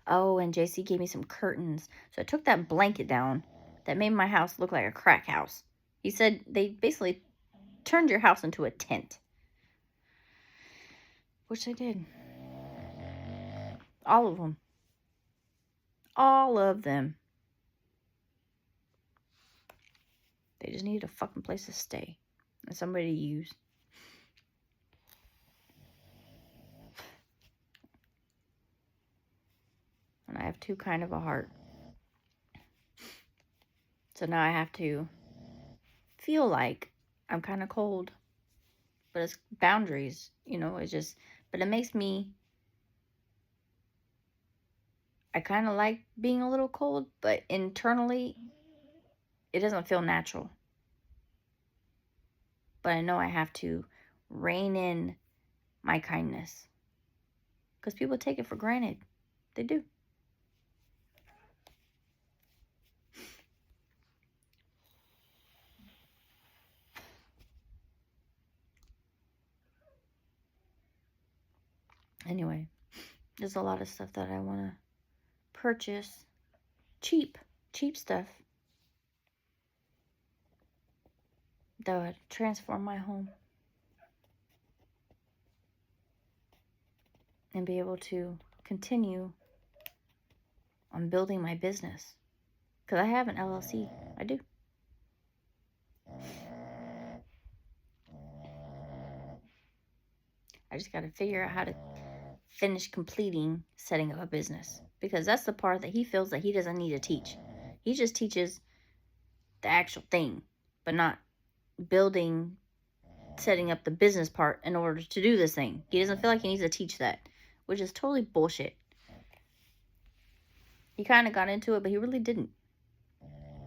Oh, and JC gave me some curtains. So I took that blanket down that made my house look like a crack house. He said they basically turned your house into a tent. Which they did. All of them. All of them. They just needed a fucking place to stay. And somebody to use. And I have too kind of a heart. So now I have to feel like I'm kind of cold. But it's boundaries, you know, it's just, but it makes me, I kind of like being a little cold, but internally, it doesn't feel natural. But I know I have to rein in my kindness. Because people take it for granted. They do. Anyway, there's a lot of stuff that I want to purchase. Cheap stuff. That would transform my home. And be able to continue on building my business. Because I have an LLC. I do. I just got to figure out how to finish completing setting up a business. Because that's the part that he feels that he doesn't need to teach. He just teaches the actual thing, but not building, setting up the business part in order to do this thing. He doesn't feel like he needs to teach that, which is totally bullshit. He kind of got into it, but he really didn't.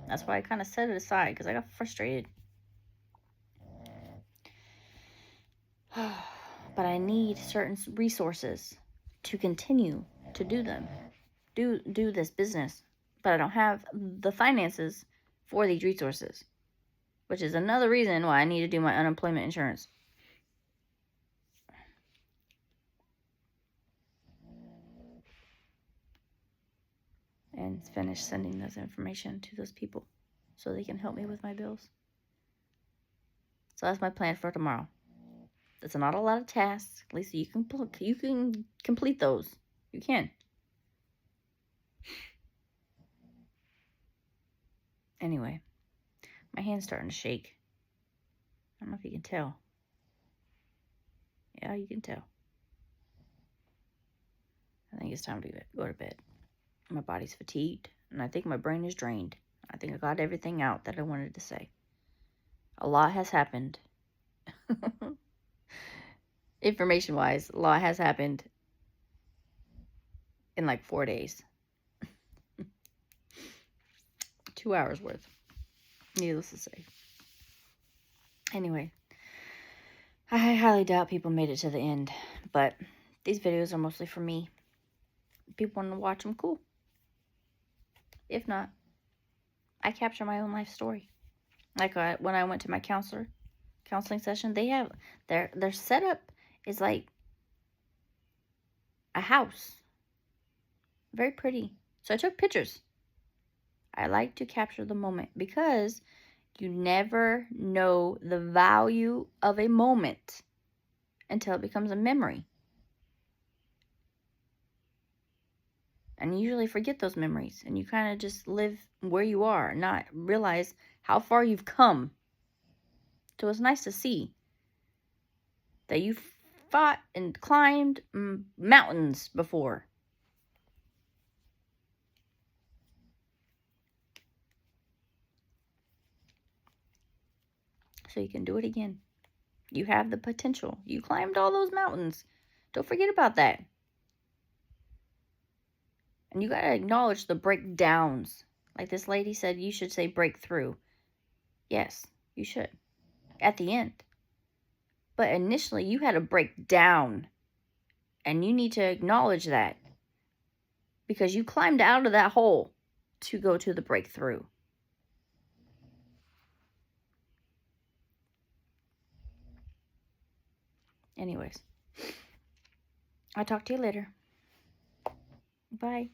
That's why I kind of set it aside, because I got frustrated. But I need certain resources to continue to do them. Do this business. But I don't have the finances for these resources. Which is another reason why I need to do my unemployment insurance. And finish sending this information to those people so they can help me with my bills. So that's my plan for tomorrow. It's not a lot of tasks. At least you can complete those. You can. Anyway, my hand's starting to shake. I don't know if you can tell. Yeah, you can tell. I think it's time to go to bed. My body's fatigued, and I think my brain is drained. I think I got everything out that I wanted to say. A lot has happened. Information-wise, a lot has happened in like 4 days. 2 hours worth. Needless to say. Anyway, I highly doubt people made it to the end, but these videos are mostly for me. If people want to watch them, cool. If not, I capture my own life story. Like when I went to my counseling session, they have their setup is like a house. Very pretty. So I took pictures. I like to capture the moment because you never know the value of a moment until it becomes a memory. And you usually forget those memories. And you kind of just live where you are, not realize how far you've come. So it's nice to see that you've fought and climbed mountains before. So you can do it again. You have the potential. You climbed all those mountains. Don't forget about that. And you got to acknowledge the breakdowns. Like this lady said, you should say breakthrough. Yes, you should. At the end. But initially, you had to break down. And you need to acknowledge that. Because you climbed out of that hole to go to the breakthrough. Anyways. I'll talk to you later. Bye.